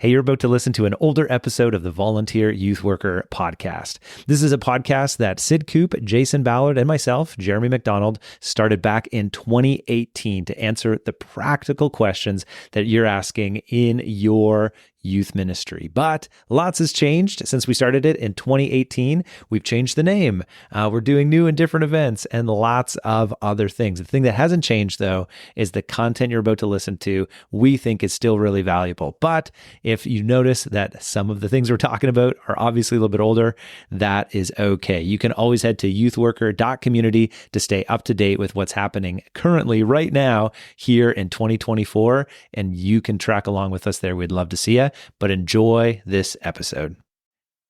Hey, you're about to listen to an older episode of the Volunteer Youth Worker podcast. This is a podcast that Sid Coop, Jason Ballard, and myself, Jeremy McDonald, started back in 2018 to answer the practical questions that you're asking in your youth ministry. But lots has changed since we started it in 2018. We've changed the name. We're doing new and different events and lots of other things. The thing that hasn't changed, though, is the content you're about to listen to, we think is still really valuable. But if you notice that some of the things we're talking about are obviously a little bit older, that is okay. You can always head to youthworker.community to stay up to date with what's happening currently right now here in 2024, and you can track along with us there. We'd love to see you. But enjoy this episode.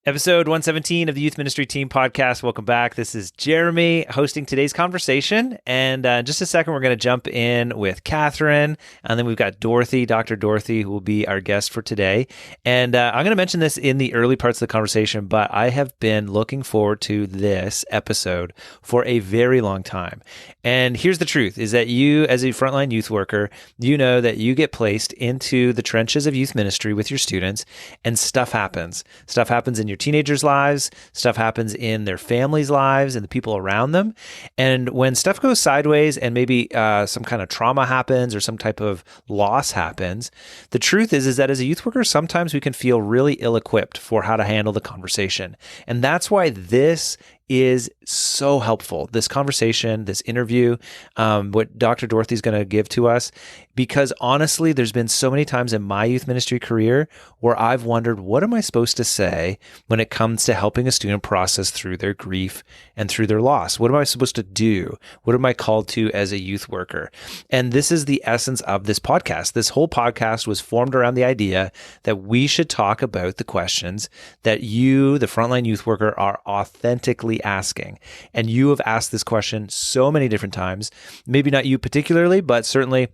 Episode 117 of the Youth Ministry Team Podcast. Welcome back. This is Jeremy hosting today's conversation. And in just a second, we're going to jump in with Catherine. And then we've got Dorothy, Dr. Dorothy, who will be our guest for today. And I'm going to mention this in the early parts of the conversation, but I have been looking forward to this episode for a very long time. And here's the truth, is that you, as a frontline youth worker, you know that you get placed into the trenches of youth ministry with your students, and stuff happens. Stuff happens in your teenagers' lives, stuff happens in their families' lives and the people around them. And when stuff goes sideways and maybe some kind of trauma happens or some type of loss happens, the truth is that as a youth worker, sometimes we can feel really ill-equipped for how to handle the conversation. And that's why this is so helpful, this conversation, this interview, what Dr. Dorothy is going to give to us, because honestly, there's been so many times in my youth ministry career where I've wondered, what am I supposed to say when it comes to helping a student process through their grief and through their loss? What am I supposed to do? What am I called to as a youth worker? And this is the essence of this podcast. This whole podcast was formed around the idea that we should talk about the questions that you, the frontline youth worker, are authentically asking. And you have asked this question so many different times, maybe not you particularly, but certainly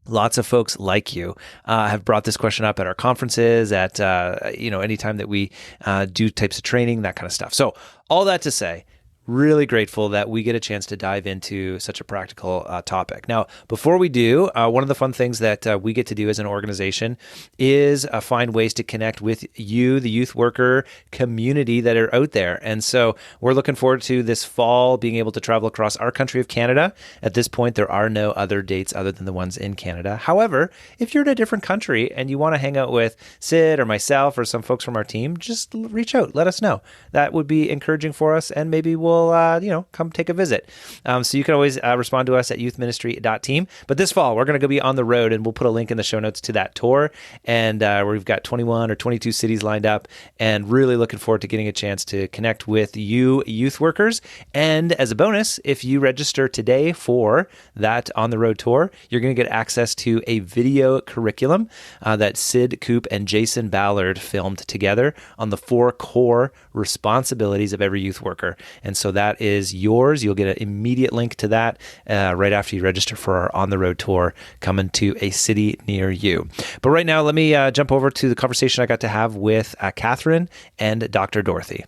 lots of folks like you have brought this question up at our conferences, at anytime that we do types of training, that kind of stuff. So all that to say, really grateful that we get a chance to dive into such a practical topic. Now, before we do, one of the fun things that we get to do as an organization is find ways to connect with you, the youth worker community that are out there. And so we're looking forward to this fall being able to travel across our country of Canada. At this point, there are no other dates other than the ones in Canada. However, if you're in a different country and you want to hang out with Sid or myself or some folks from our team, just reach out, let us know. That would be encouraging for us, and maybe we'll come take a visit. So you can always respond to us at youthministry.team. But this fall, we're going to go be on the road, and we'll put a link in the show notes to that tour. And we've got 21 or 22 cities lined up, and really looking forward to getting a chance to connect with you youth workers. And as a bonus, if you register today for that on the road tour, you're going to get access to a video curriculum that Sid Coop and Jason Ballard filmed together on the 4 core responsibilities of every youth worker. And so that is yours. You'll get an immediate link to that right after you register for our On the Road tour coming to a city near you. But right now, let me jump over to the conversation I got to have with Catherine and Dr. Dorothy.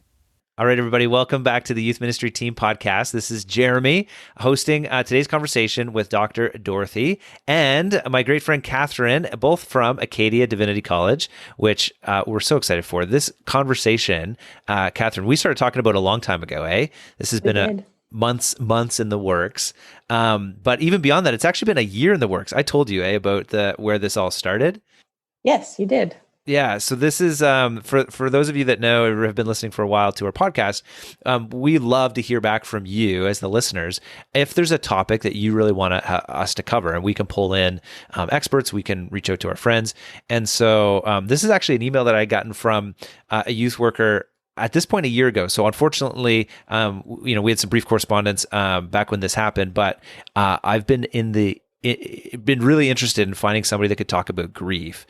All right, everybody, welcome back to the Youth Ministry Team Podcast. This is Jeremy hosting today's conversation with Dr. Dorothy and my great friend Catherine, both from Acadia Divinity College, which we're so excited for. This conversation, Catherine, we started talking about a long time ago, eh? This has been months in the works. But even beyond that, it's actually been a year in the works. I told you, about where this all started. Yes, you did. Yeah, so this is, for those of you that know or have been listening for a while to our podcast, we love to hear back from you as the listeners. If there's a topic that you really want us to cover, and we can pull in experts, we can reach out to our friends. And so this is actually an email that I gotten from a youth worker at this point a year ago. So unfortunately, we had some brief correspondence back when this happened, but I've been been really interested in finding somebody that could talk about grief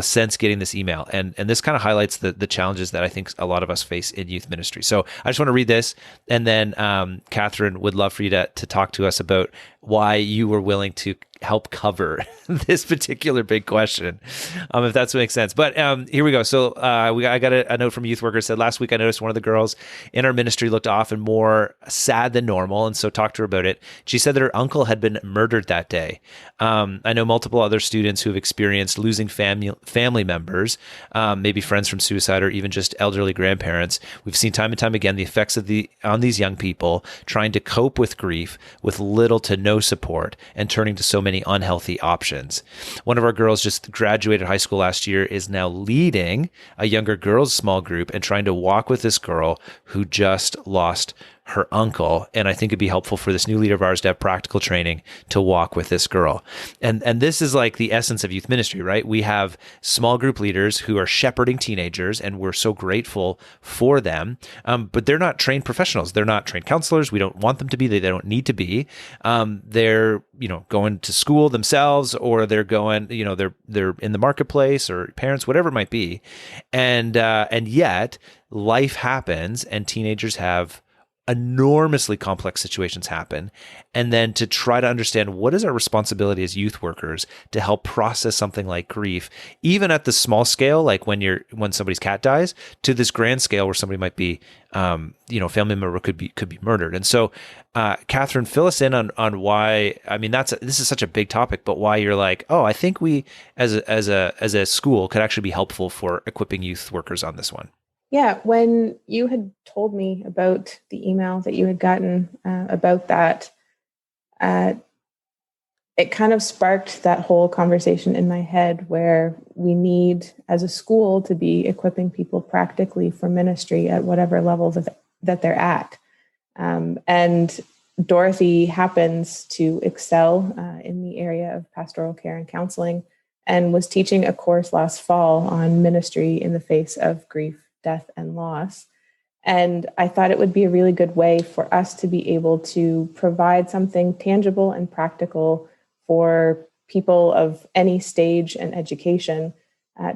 since getting this email. And this kind of highlights the challenges that I think a lot of us face in youth ministry. So I just want to read this. And then Catherine would love for you to talk to us about why you were willing to help cover this particular big question, if that makes sense. But here we go. So I got a note from a youth worker said, last week I noticed one of the girls in our ministry looked often more sad than normal, and so talked to her about it. She said that her uncle had been murdered that day. I know multiple other students who have experienced losing family members, maybe friends from suicide, or even just elderly grandparents. We've seen time and time again the effects on these young people trying to cope with grief with little to no support and turning to so many unhealthy options. One of our girls just graduated high school last year, is now leading a younger girls small group and trying to walk with this girl who just lost her uncle. And I think it'd be helpful for this new leader of ours to have practical training to walk with this girl. And this is like the essence of youth ministry, right? We have small group leaders who are shepherding teenagers, and we're so grateful for them. But they're not trained professionals. They're not trained counselors. We don't want them to be. They don't need to be. They're, going to school themselves, or they're going, they're in the marketplace, or parents, whatever it might be. And yet life happens, and teenagers have enormously complex situations happen. And then to try to understand what is our responsibility as youth workers to help process something like grief, even at the small scale, like when somebody's cat dies, to this grand scale where somebody might be, family member could be murdered. And so, Catherine, fill us in on why. I mean, this is such a big topic, but why you're like, I think we as a school could actually be helpful for equipping youth workers on this one. Yeah, when you had told me about the email that you had gotten about that, it kind of sparked that whole conversation in my head where we need, as a school, to be equipping people practically for ministry at whatever level that they're at. And Dorothy happens to excel in the area of pastoral care and counseling, and was teaching a course last fall on ministry in the face of grief, death, and loss. And I thought it would be a really good way for us to be able to provide something tangible and practical for people of any stage and education,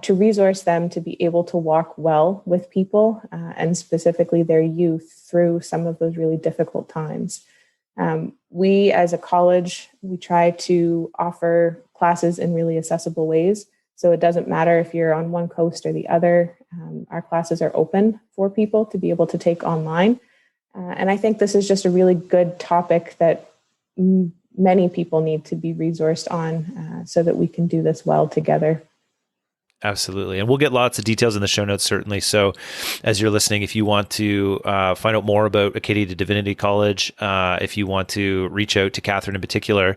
to resource them to be able to walk well with people, and specifically their youth, through some of those really difficult times. We, as a college, we try to offer classes in really accessible ways. So it doesn't matter if you're on one coast or the other. Our classes are open for people to be able to take online. And I think this is just a really good topic that many people need to be resourced on, so that we can do this well together. Absolutely. And we'll get lots of details in the show notes, certainly. So as you're listening, if you want to find out more about Acadia Divinity College, if you want to reach out to Catherine in particular,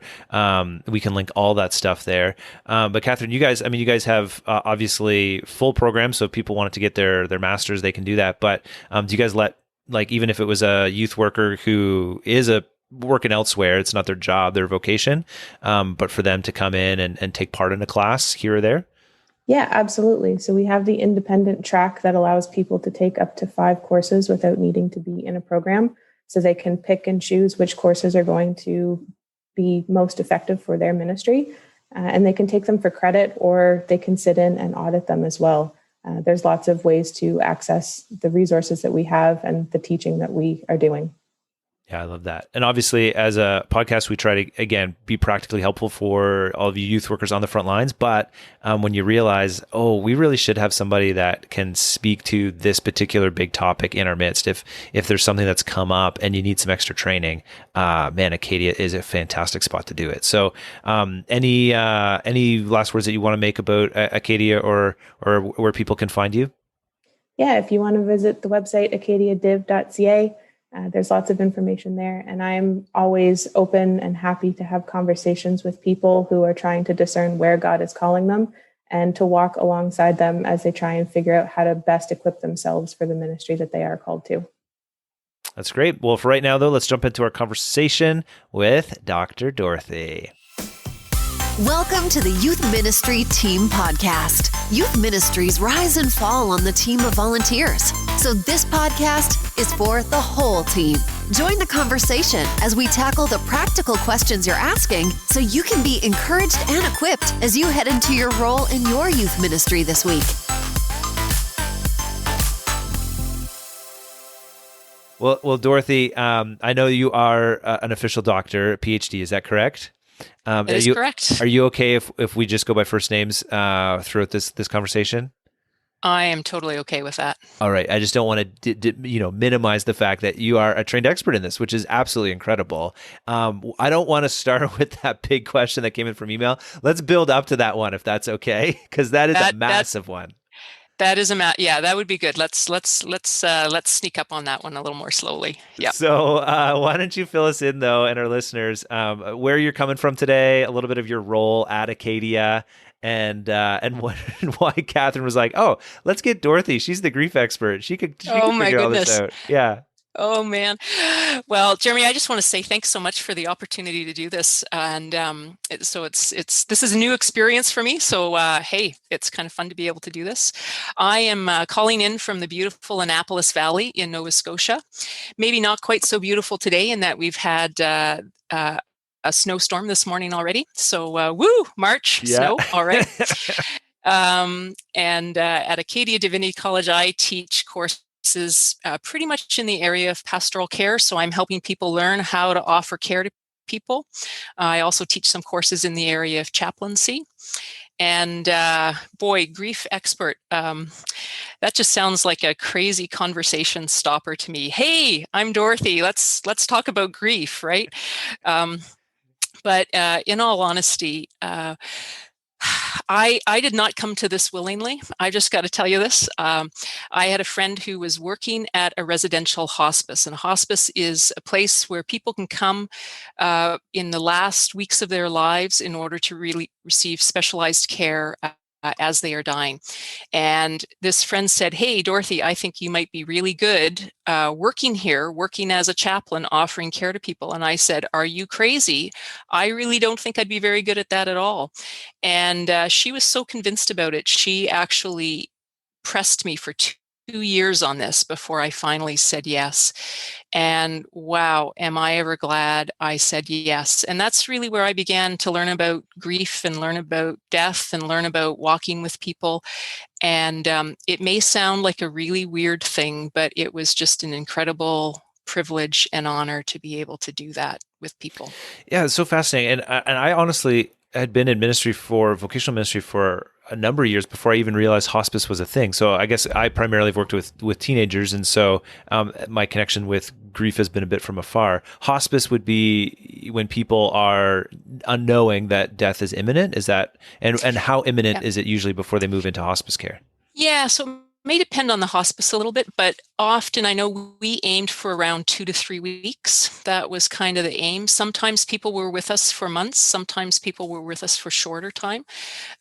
we can link all that stuff there. But Catherine, you guys have obviously full programs. So if people wanted to get their master's, they can do that. But do you guys let, like, even if it was a youth worker who is working elsewhere, it's not their job, their vocation, but for them to come in and take part in a class here or there? Yeah, absolutely. So we have the independent track that allows people to take up to 5 courses without needing to be in a program. So they can pick and choose which courses are going to be most effective for their ministry. And they can take them for credit, or they can sit in and audit them as well. There's lots of ways to access the resources that we have and the teaching that we are doing. Yeah, I love that. And obviously, as a podcast, we try to, again, be practically helpful for all of you youth workers on the front lines. But when you realize, we really should have somebody that can speak to this particular big topic in our midst. If there's something that's come up and you need some extra training, man, Acadia is a fantastic spot to do it. So any last words that you want to make about Acadia or where people can find you? Yeah, if you want to visit the website, acadiadiv.ca, there's lots of information there, and I'm always open and happy to have conversations with people who are trying to discern where God is calling them, and to walk alongside them as they try and figure out how to best equip themselves for the ministry that they are called to. That's great. Well, for right now, though, let's jump into our conversation with Dr. Dorothy. Welcome to the Youth Ministry Team Podcast. Youth ministries rise and fall on the team of volunteers. So this podcast is for the whole team. Join the conversation as we tackle the practical questions you're asking, so you can be encouraged and equipped as you head into your role in your youth ministry this week. Well, Dorothy, I know you are an official doctor, a PhD. Is that correct? That is correct. Are you okay if we just go by first names throughout this conversation? I am totally okay with that. All right. I just don't want to, minimize the fact that you are a trained expert in this, which is absolutely incredible. I don't want to start with that big question that came in from email. Let's build up to that one, if that's okay, because that is a massive one. That is yeah, that would be good. Let's sneak up on that one a little more slowly. Yeah. So why don't you fill us in, though, and our listeners, where you're coming from today, a little bit of your role at Acadia, and why Catherine was like, oh, let's get Dorothy. She's the grief expert. She could figure all this out. Yeah. Oh man. Well, Jeremy, I just want to say thanks so much for the opportunity to do this. And this is a new experience for me. So hey, it's kind of fun to be able to do this. I am calling in from the beautiful Annapolis Valley in Nova Scotia. Maybe not quite so beautiful today in that we've had a snowstorm this morning already. So woo, March, snow, all right. And at Acadia Divinity College, I teach courses pretty much in the area of pastoral care. So I'm helping people learn how to offer care to people. I also teach some courses in the area of chaplaincy. And boy, grief expert, that just sounds like a crazy conversation stopper to me. Hey, I'm Dorothy. Let's talk about grief, right? But in all honesty, I did not come to this willingly. I just got to tell you this. I had a friend who was working at a residential hospice, and a hospice is a place where people can come in the last weeks of their lives in order to really receive specialized care as they are dying. And this friend said, hey, Dorothy, I think you might be really good working here, working as a chaplain, offering care to people. And I said, are you crazy? I really don't think I'd be very good at that at all. And she was so convinced about it. She actually pressed me for 2 years on this before I finally said yes. And wow, am I ever glad I said yes. And that's really where I began to learn about grief and learn about death and learn about walking with people. And it may sound like a really weird thing, but it was just an incredible privilege and honor to be able to do that with people. Yeah, it's so fascinating. And I honestly had been in vocational ministry for a number of years before I even realized hospice was a thing. So I guess I primarily have worked with teenagers. And so my connection with grief has been a bit from afar. Hospice would be when people are unknowing that death is imminent. Is that, and how imminent is it usually before they move into hospice care? Yeah, so may depend on the hospice a little bit, but often I know we aimed for around 2 to 3 weeks. That was kind of the aim. Sometimes people were with us for months. Sometimes people were with us for shorter time.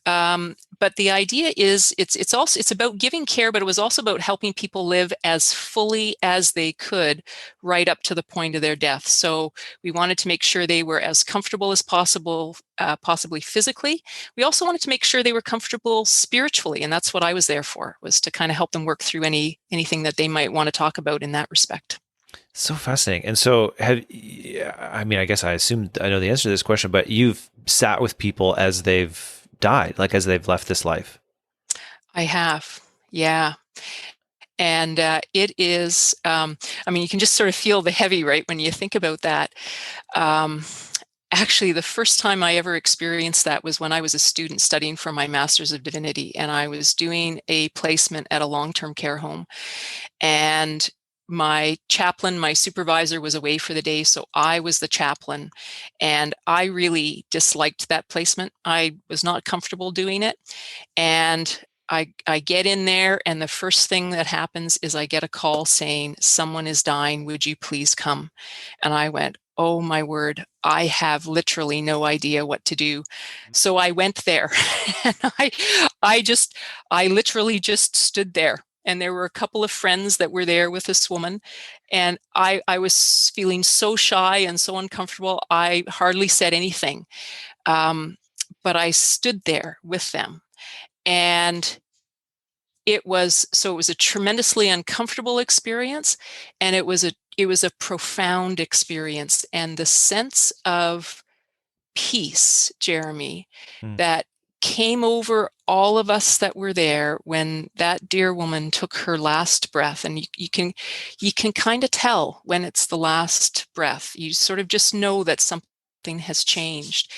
But the idea is it's about giving care, but it was also about helping people live as fully as they could right up to the point of their death. So we wanted to make sure they were as comfortable as possible, possibly physically. We also wanted to make sure they were comfortable spiritually, and that's what I was there for, was to kind of help them work through anything that they might want to talk about in that respect. So fascinating. And so I guess I assume I know the answer to this question, but you've sat with people as they've died, like as they've left this life. I have. Yeah. And it is, you can just sort of feel the heavy, right, when you think about that. Actually, the first time I ever experienced that was when I was a student studying for my Master's of Divinity, and I was doing a placement at a long-term care home. And my chaplain, my supervisor, was away for the day, so I was the chaplain. And I really disliked that placement. I was not comfortable doing it. And I get in there, and the first thing that happens is I get a call saying, someone is dying, would you please come? And I went, oh my word, I have literally no idea what to do. So I went there and I literally just stood there. And there were a couple of friends that were there with this woman. And I was feeling so shy and so uncomfortable. I hardly said anything. But I stood there with them. And it was a tremendously uncomfortable experience, and it was a profound experience. And the sense of peace, Jeremy, that came over all of us that were there when that dear woman took her last breath. And you can kind of tell when it's the last breath. You sort of just know that something has changed.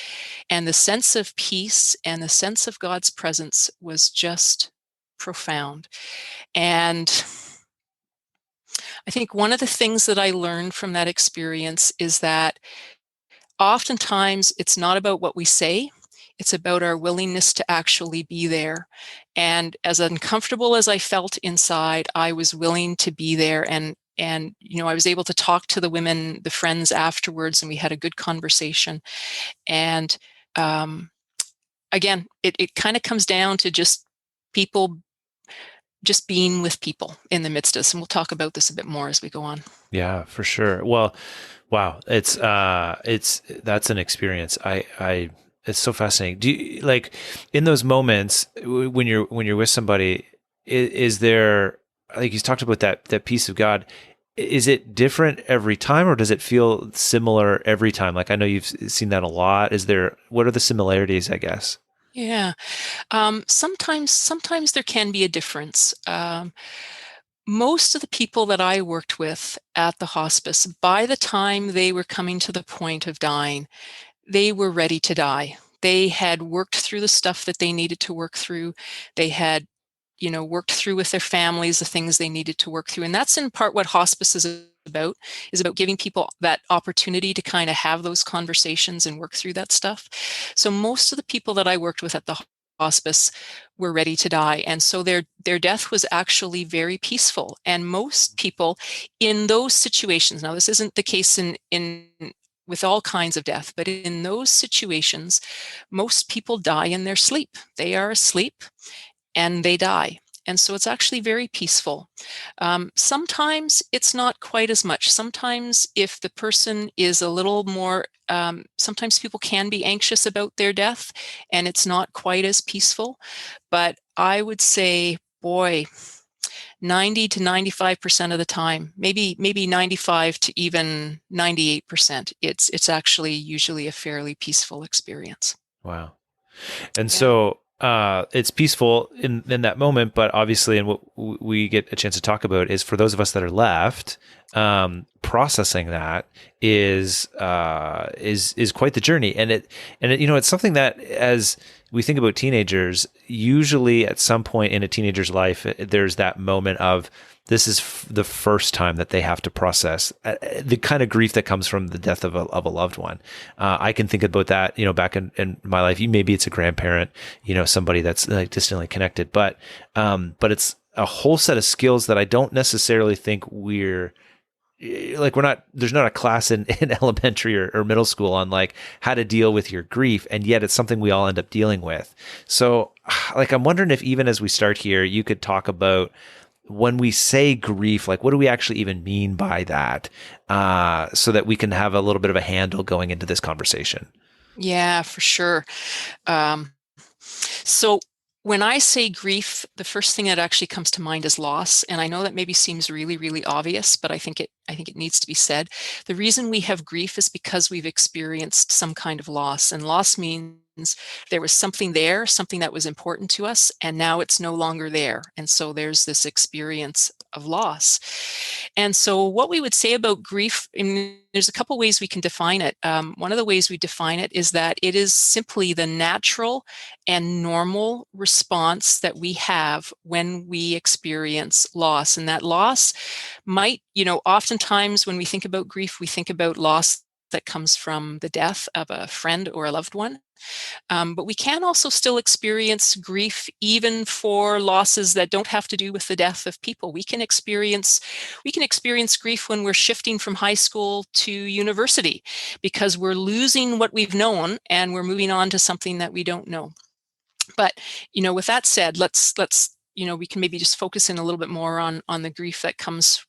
And the sense of peace and the sense of God's presence was just profound. And I think one of the things that I learned from that experience is that oftentimes it's not about what we say, it's about our willingness to actually be there. And as uncomfortable as I felt inside, I was willing to be there. And I was able to talk to the women, the friends afterwards, and we had a good conversation. And again, it kind of comes down to just people, just being with people in the midst of us. And we'll talk about this a bit more as we go on. Yeah, for sure. Well, wow. That's an experience. It's so fascinating. Do you, like, in those moments when you're with somebody, is there, like you talked about that peace of God, is it different every time, or does it feel similar every time? Like, I know you've seen that a lot. What are the similarities, I guess? Yeah. Sometimes there can be a difference. Most of the people that I worked with at the hospice, by the time they were coming to the point of dying, they were ready to die. They had worked through the stuff that they needed to work through. They had, worked through with their families the things they needed to work through. And that's in part what hospice is about giving people that opportunity to kind of have those conversations and work through that stuff. So most of the people that I worked with at the hospice were ready to die. And so their death was actually very peaceful. And most people in those situations, now this isn't the case in with all kinds of death, but in those situations, most people die in their sleep. They are asleep and they die. And so it's actually very peaceful. Sometimes it's not quite as much. Sometimes if the person is a little more, sometimes people can be anxious about their death and it's not quite as peaceful. But I would say, boy, 90 to 95% of the time, maybe 95 to even 98%, it's actually usually a fairly peaceful experience. Wow. And so it's peaceful in that moment, but obviously, and what we get a chance to talk about is for those of us that are left, processing that is quite the journey. And it's something that, as we think about teenagers, usually at some point in a teenager's life, there's that moment of, this is the first time that they have to process the kind of grief that comes from the death of a loved one. I can think about that, back in my life. Maybe it's a grandparent, somebody that's like distantly connected, but it's a whole set of skills that I don't necessarily think there's not a class in elementary or middle school on like how to deal with your grief. And yet it's something we all end up dealing with. So like, I'm wondering if even as we start here, you could talk about, when we say grief, like what do we actually even mean by that? So that we can have a little bit of a handle going into this conversation. Yeah, for sure. So when I say grief, the first thing that actually comes to mind is loss. And I know that maybe seems really, really obvious, but I think it needs to be said. The reason we have grief is because we've experienced some kind of loss. And loss means there was something there, something that was important to us, and now it's no longer there. And so there's this experience of loss. And so what we would say about grief, there's a couple ways we can define it. One of the ways we define it is that it is simply the natural and normal response that we have when we experience loss. And that loss might, oftentimes when we think about grief, we think about loss that comes from the death of a friend or a loved one. But we can also still experience grief even for losses that don't have to do with the death of people. We can experience grief when we're shifting from high school to university because we're losing what we've known and we're moving on to something that we don't know. But, with that said, let's we can maybe just focus in a little bit more on the grief that comes,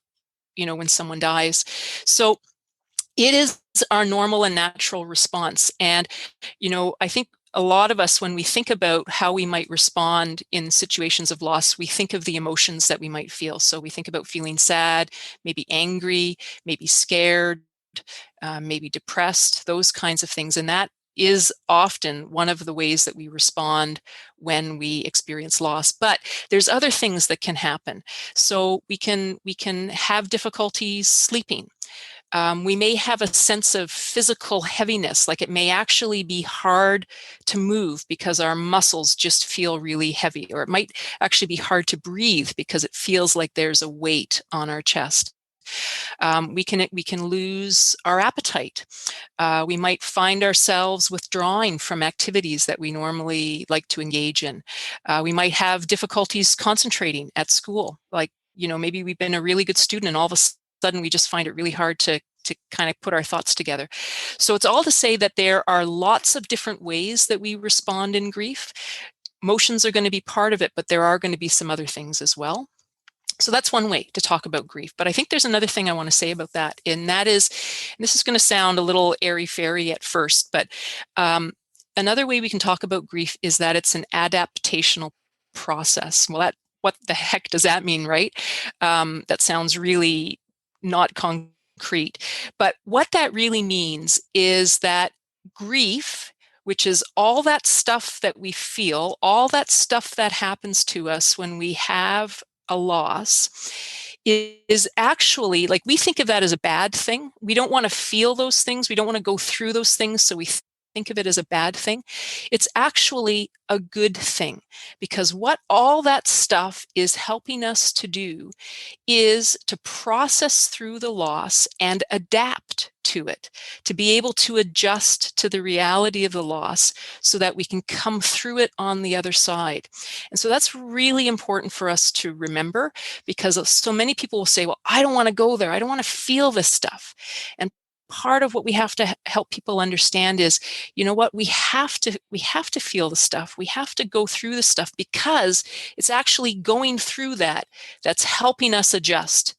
when someone dies. So it is our normal and natural response. And, I think a lot of us, when we think about how we might respond in situations of loss, we think of the emotions that we might feel. So we think about feeling sad, maybe angry, maybe scared, maybe depressed, those kinds of things. And that is often one of the ways that we respond when we experience loss. But there's other things that can happen. So we can have difficulties sleeping. We may have a sense of physical heaviness, like it may actually be hard to move because our muscles just feel really heavy, or it might actually be hard to breathe because it feels like there's a weight on our chest. We can lose our appetite. We might find ourselves withdrawing from activities that we normally like to engage in. We might have difficulties concentrating at school. Like, maybe we've been a really good student and all of a sudden we just find it really hard to kind of put our thoughts together. So it's all to say that there are lots of different ways that we respond in grief. Emotions are going to be part of it, but there are going to be some other things as well. So that's one way to talk about grief. But I think there's another thing I want to say about that. And that is, and this is going to sound a little airy-fairy at first, but another way we can talk about grief is that it's an adaptational process. Well, what the heck does that mean, right? That sounds really not concrete. But what that really means is that grief, which is all that stuff that we feel, all that stuff that happens to us when we have a loss, is actually, like, we think of that as a bad thing. We don't want to feel those things. We don't want to go through those things. So we think of it as a bad thing. It's actually a good thing, because what all that stuff is helping us to do is to process through the loss and adapt to it, to be able to adjust to the reality of the loss so that we can come through it on the other side. And so that's really important for us to remember, because so many people will say, well, I don't want to go there. I don't want to feel this stuff. And part of what we have to help people understand is, what, we have to feel the stuff. We have to go through the stuff, because it's actually going through that's helping us adjust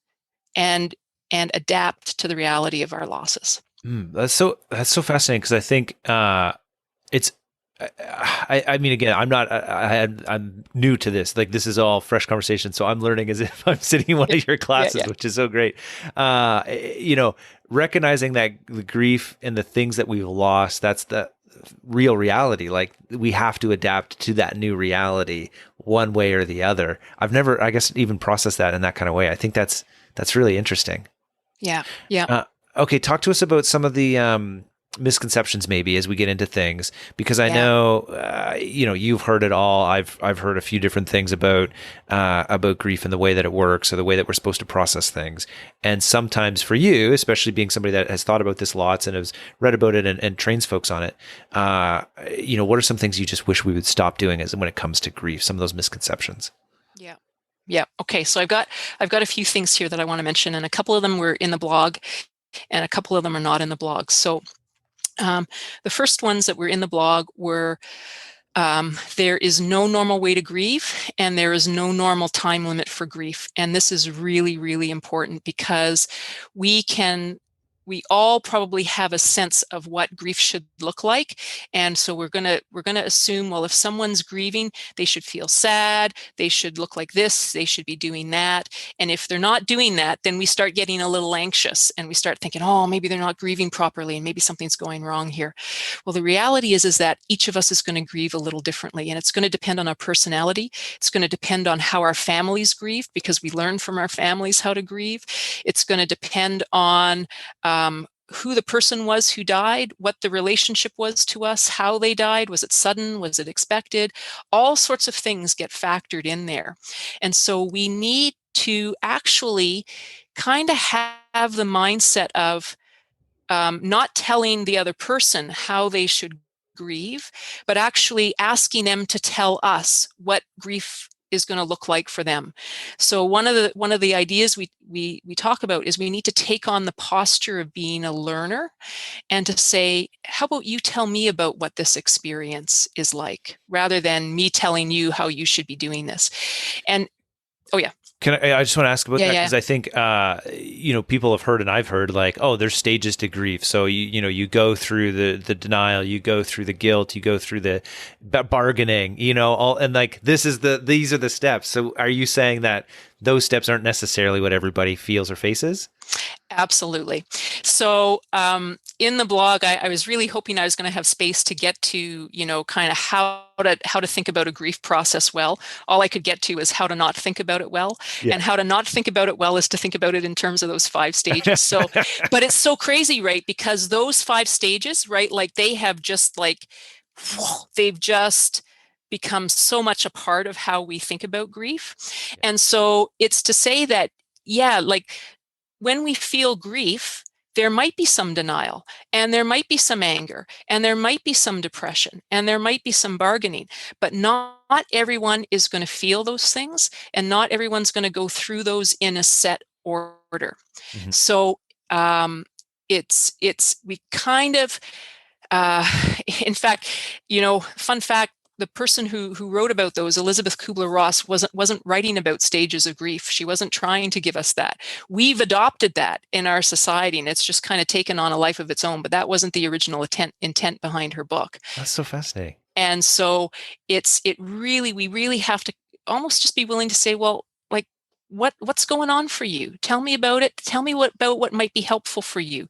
and adapt to the reality of our losses. That's so fascinating, because I think it's. I mean, again, I'm new to this. Like, this is all fresh conversation, so I'm learning as if I'm sitting in one of your classes, which is so great. Recognizing that the grief and the things that we've lost, that's the real reality. Like, we have to adapt to that new reality one way or the other. I've never, I guess, even processed that in that kind of way. I think that's really interesting. Yeah. Okay, talk to us about some of the misconceptions maybe as we get into things, because I know you've heard it all. I've heard a few different things about grief and the way that it works, or the way that we're supposed to process things. And sometimes for you, especially being somebody that has thought about this lots and has read about it and trains folks on it, what are some things you just wish we would stop doing as when it comes to grief? Some of those misconceptions. Yeah. Okay. So I've got a few things here that I want to mention, and a couple of them were in the blog, and a couple of them are not in the blog. So the first ones that were in the blog were, there is no normal way to grieve, and there is no normal time limit for grief. And this is really, really important, because we all probably have a sense of what grief should look like. And so we're going to assume, well, if someone's grieving, they should feel sad, they should look like this, they should be doing that. And if they're not doing that, then we start getting a little anxious, and we start thinking, oh, maybe they're not grieving properly, and maybe something's going wrong here. Well, the reality is that each of us is going to grieve a little differently, and it's going to depend on our personality. It's going to depend on how our families grieve, because we learn from our families how to grieve. It's going to depend on who the person was who died, what the relationship was to us, how they died. Was it sudden? Was it expected? All sorts of things get factored in there. And so we need to actually kind of have the mindset of not telling the other person how they should grieve, but actually asking them to tell us what grief is going to look like for them. So one of the ideas we talk about is we need to take on the posture of being a learner, and to say, how about you tell me about what this experience is like, rather than me telling you how you should be doing this. And Oh yeah. I just want to ask about that, Yeah. because I think, people have heard, and I've heard, like, oh, there's stages to grief. So you go through the denial, you go through the guilt, you go through the bargaining, all, and like, these are the steps. So are you saying that those steps aren't necessarily what everybody feels or faces? Absolutely. So in the blog, I was really hoping I was going to have space to get to, kind of how to think about a grief process well. All I could get to is how to not think about it well. Yeah. And how to not think about it well is to think about it in terms of those 5 stages. So, but it's so crazy, right? Because those 5 stages, right, like they have just like, they've just become so much a part of how we think about grief. Yeah. And so it's to say that, yeah, like, when we feel grief, there might be some denial, and there might be some anger, and there might be some depression, and there might be some bargaining, but not everyone is going to feel those things, and not everyone's going to go through those in a set order. Mm-hmm. So we kind of, in fact, fun fact, the person who wrote about those, Elizabeth Kubler-Ross, wasn't writing about stages of grief. She wasn't trying to give us that. We've adopted that in our society, and it's just kind of taken on a life of its own. But that wasn't the original intent behind her book. That's so fascinating. And so we really have to almost just be willing to say, well, like, what's going on for you? Tell me about it. Tell me about what might be helpful for you,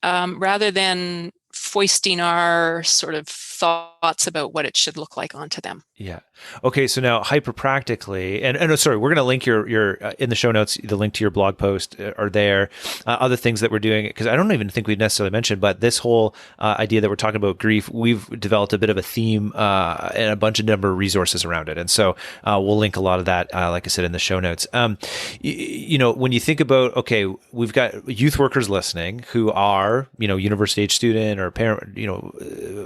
rather than foisting our sort of thoughts about what it should look like onto them. Yeah. Okay. So now, hyper practically, and sorry, we're going to link your in the show notes. The link to your blog post are there. Other things that we're doing, because I don't even think we necessarily mentioned, but this whole idea that we're talking about grief, we've developed a bit of a theme and a number of resources around it, and so we'll link a lot of that, like I said, in the show notes. When you think about, okay, we've got youth workers listening who are university age student or parent,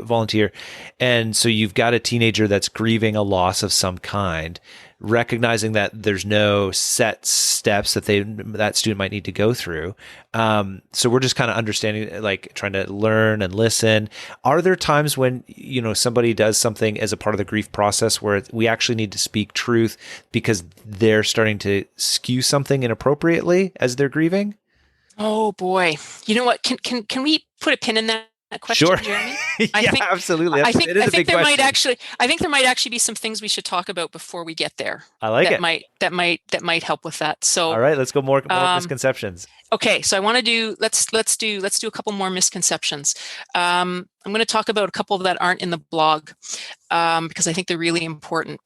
volunteer, and so you've got a teenager that's grieving a loss of some kind, recognizing that there's no set steps that student might need to go through. So we're just kind of understanding, like trying to learn and listen. Are there times when, somebody does something as a part of the grief process where we actually need to speak truth because they're starting to skew something inappropriately as they're grieving? Oh boy. You know what? Can we put a pin in that question, sure. Jeremy? Absolutely. I think there might actually be some things we should talk about before we get there. I like it. That might help with that. So all right, let's go more misconceptions. Okay, so I want to do let's do a couple more misconceptions. I'm going to talk about a couple that aren't in the blog because I think they're really important.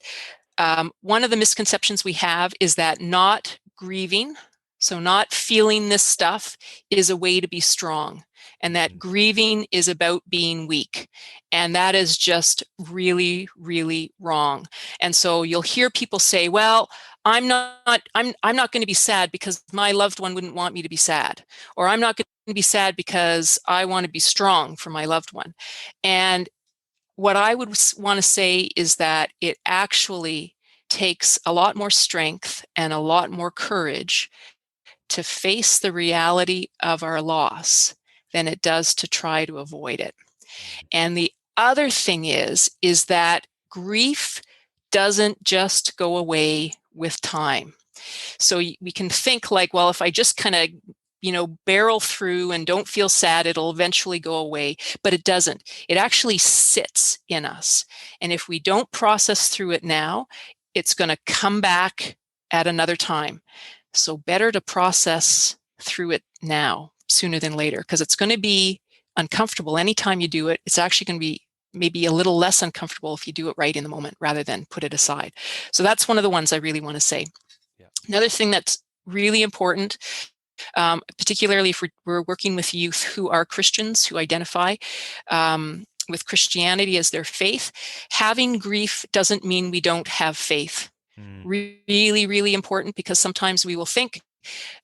One of the misconceptions we have is that not grieving, so not feeling this stuff, is a way to be strong, and that grieving is about being weak. And that is just really, really wrong. And so you'll hear people say, well, I'm not going to be sad because my loved one wouldn't want me to be sad, or I'm not going to be sad because I want to be strong for my loved one. And what I would want to say is that it actually takes a lot more strength and a lot more courage to face the reality of our loss than it does to try to avoid it. And the other thing is that grief doesn't just go away with time. So we can think like, well, if I just kind of, barrel through and don't feel sad, it'll eventually go away. But it doesn't. It actually sits in us. And if we don't process through it now, it's going to come back at another time. So better to process through it now sooner than later, because it's going to be uncomfortable anytime you do it. It's actually going to be maybe a little less uncomfortable if you do it right in the moment rather than put it aside. So that's one of the ones I really want to say. Yeah. Another thing that's really important, particularly if we're working with youth who are Christians, who identify with Christianity as their faith, having grief doesn't mean we don't have faith. Really, really important, because sometimes we will think,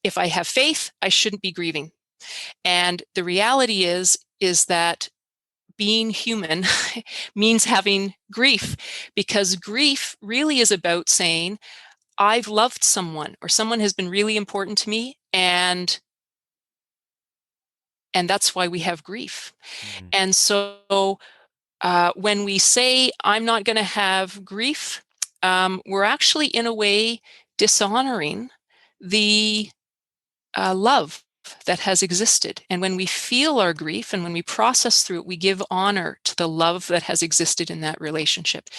if I have faith, I shouldn't be grieving. And the reality is that being human means having grief, because grief really is about saying, I've loved someone, or someone has been really important to me, and that's why we have grief. And so when we say, I'm not going to have grief, we're actually, in a way, dishonoring the love that has existed. And when we feel our grief and when we process through it, we give honor to the love that has existed in that relationship.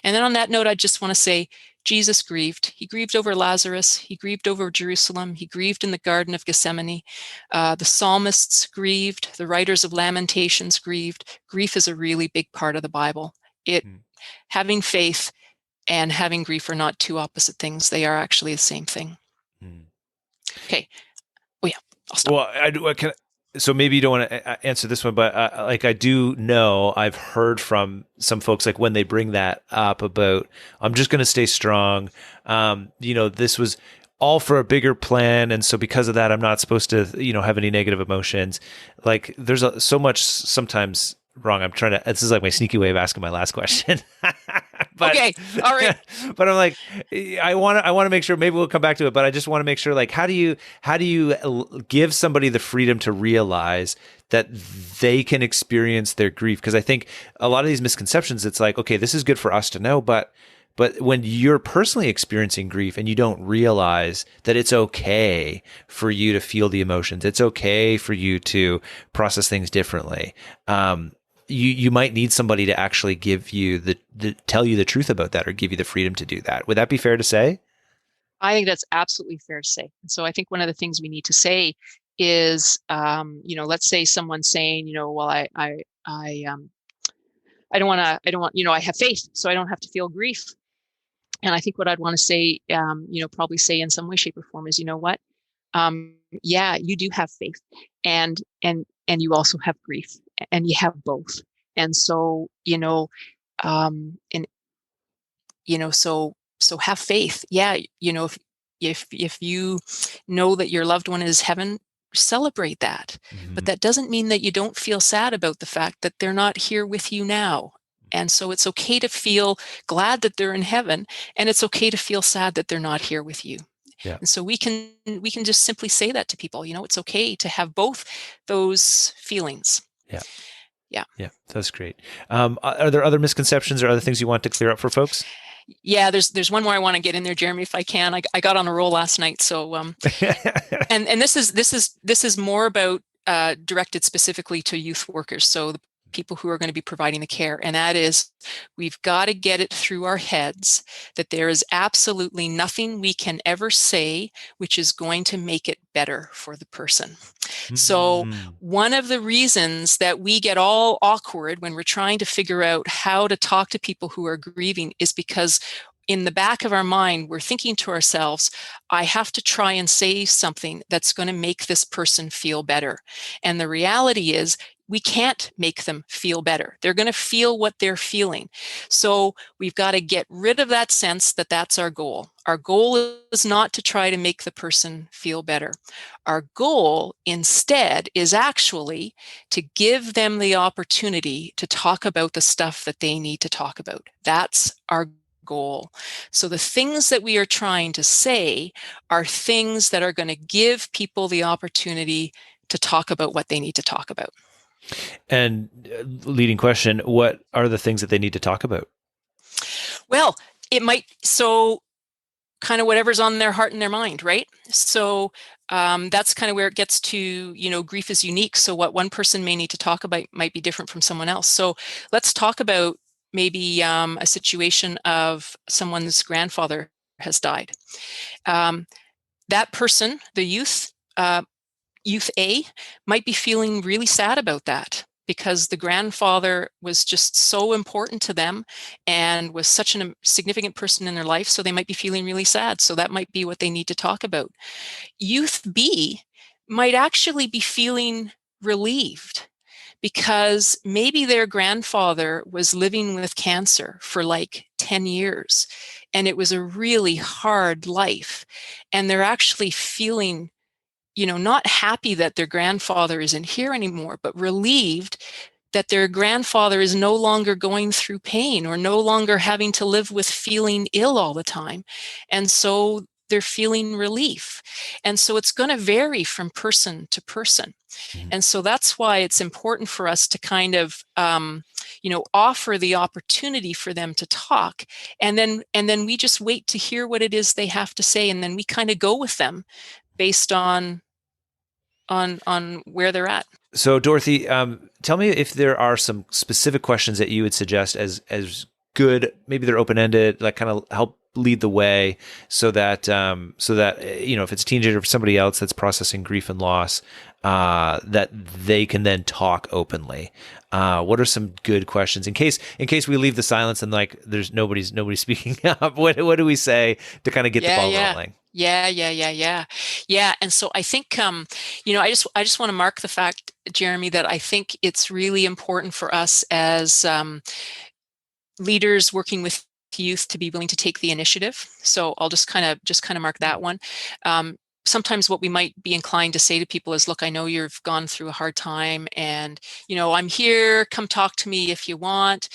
And then on that note, I just want to say, Jesus grieved. He grieved over Lazarus. He grieved over Jerusalem. He grieved in the Garden of Gethsemane. The psalmists grieved. The writers of Lamentations grieved. Grief is a really big part of the Bible. Having faith and having grief are not two opposite things. They are actually the same thing. Okay. Oh yeah, I'll stop. Well, so maybe you don't want to answer this one, but like I do know, I've heard from some folks, like when they bring that up about, I'm just going to stay strong. This was all for a bigger plan. And so because of that, I'm not supposed to, have any negative emotions. Like there's so much sometimes wrong. This is like my sneaky way of asking my last question. Okay. All right. But I'm like, I want to make sure, maybe we'll come back to it, but I just want to make sure, like, how do you give somebody the freedom to realize that they can experience their grief? Because I think a lot of these misconceptions, it's like, okay, this is good for us to know, but when you're personally experiencing grief and you don't realize that it's okay for you to feel the emotions, it's okay for you to process things differently. You might need somebody to actually give you tell you the truth about that, or give you the freedom to do that. Would that be fair to say? I think that's absolutely fair to say. So I think one of the things we need to say is, let's say someone's saying, well, I don't want, I have faith, so I don't have to feel grief. And I think what I'd want to say, probably say in some way, shape, or form is, you know what? Yeah, you do have faith, and you also have grief, and you have both. And so, so have faith. Yeah, if you know that your loved one is heaven, celebrate that. Mm-hmm. But that doesn't mean that you don't feel sad about the fact that they're not here with you now. And so it's okay to feel glad that they're in heaven, and it's okay to feel sad that they're not here with you. Yeah. And so we can just simply say that to people. It's okay to have both those feelings. Yeah. That's great. Are there other misconceptions or other things you want to clear up for folks? Yeah, there's one more I want to get in there, Jeremy, if I can. I got on a roll last night, so and this is more about directed specifically to youth workers, so the people who are going to be providing the care, and that is, we've got to get it through our heads that there is absolutely nothing we can ever say which is going to make it better for the person. So one of the reasons that we get all awkward when we're trying to figure out how to talk to people who are grieving is because in the back of our mind, we're thinking to ourselves, I have to try and say something that's going to make this person feel better. And the reality is, we can't make them feel better. They're going to feel what they're feeling. So we've got to get rid of that sense that that's our goal. Our goal is not to try to make the person feel better. Our goal instead is actually to give them the opportunity to talk about the stuff that they need to talk about. That's our goal. So the things that we are trying to say are things that are going to give people the opportunity to talk about what they need to talk about. And leading question, what are the things that they need to talk about? Well, it might, so kind of whatever's on their heart and their mind, right? So that's kind of where it gets to, grief is unique. So what one person may need to talk about might be different from someone else. So let's talk about maybe a situation of someone's grandfather has died. That person, the youth A, might be feeling really sad about that because the grandfather was just so important to them and was such a significant person in their life. So they might be feeling really sad. So that might be what they need to talk about. Youth B might actually be feeling relieved because maybe their grandfather was living with cancer for like 10 years and it was a really hard life. And they're actually feeling not happy that their grandfather isn't here anymore, but relieved that their grandfather is no longer going through pain or no longer having to live with feeling ill all the time. And so they're feeling relief. And so it's going to vary from person to person. And so that's why it's important for us to kind of, offer the opportunity for them to talk. And then we just wait to hear what it is they have to say. And then we kind of go with them based on where they're at. So Dorothy, tell me if there are some specific questions that you would suggest as good, maybe they're open-ended, like kind of help lead the way so that if it's a teenager or somebody else that's processing grief and loss, that they can then talk openly. What are some good questions in case we leave the silence and like there's nobody's speaking up? What do we say to kind of get the ball rolling? Yeah. And so I think, I just want to mark the fact, Jeremy, that I think it's really important for us as leaders working with youth to be willing to take the initiative. So I'll just kind of mark that one. Sometimes what we might be inclined to say to people is, look, I know you've gone through a hard time and, I'm here, come talk to me if you want.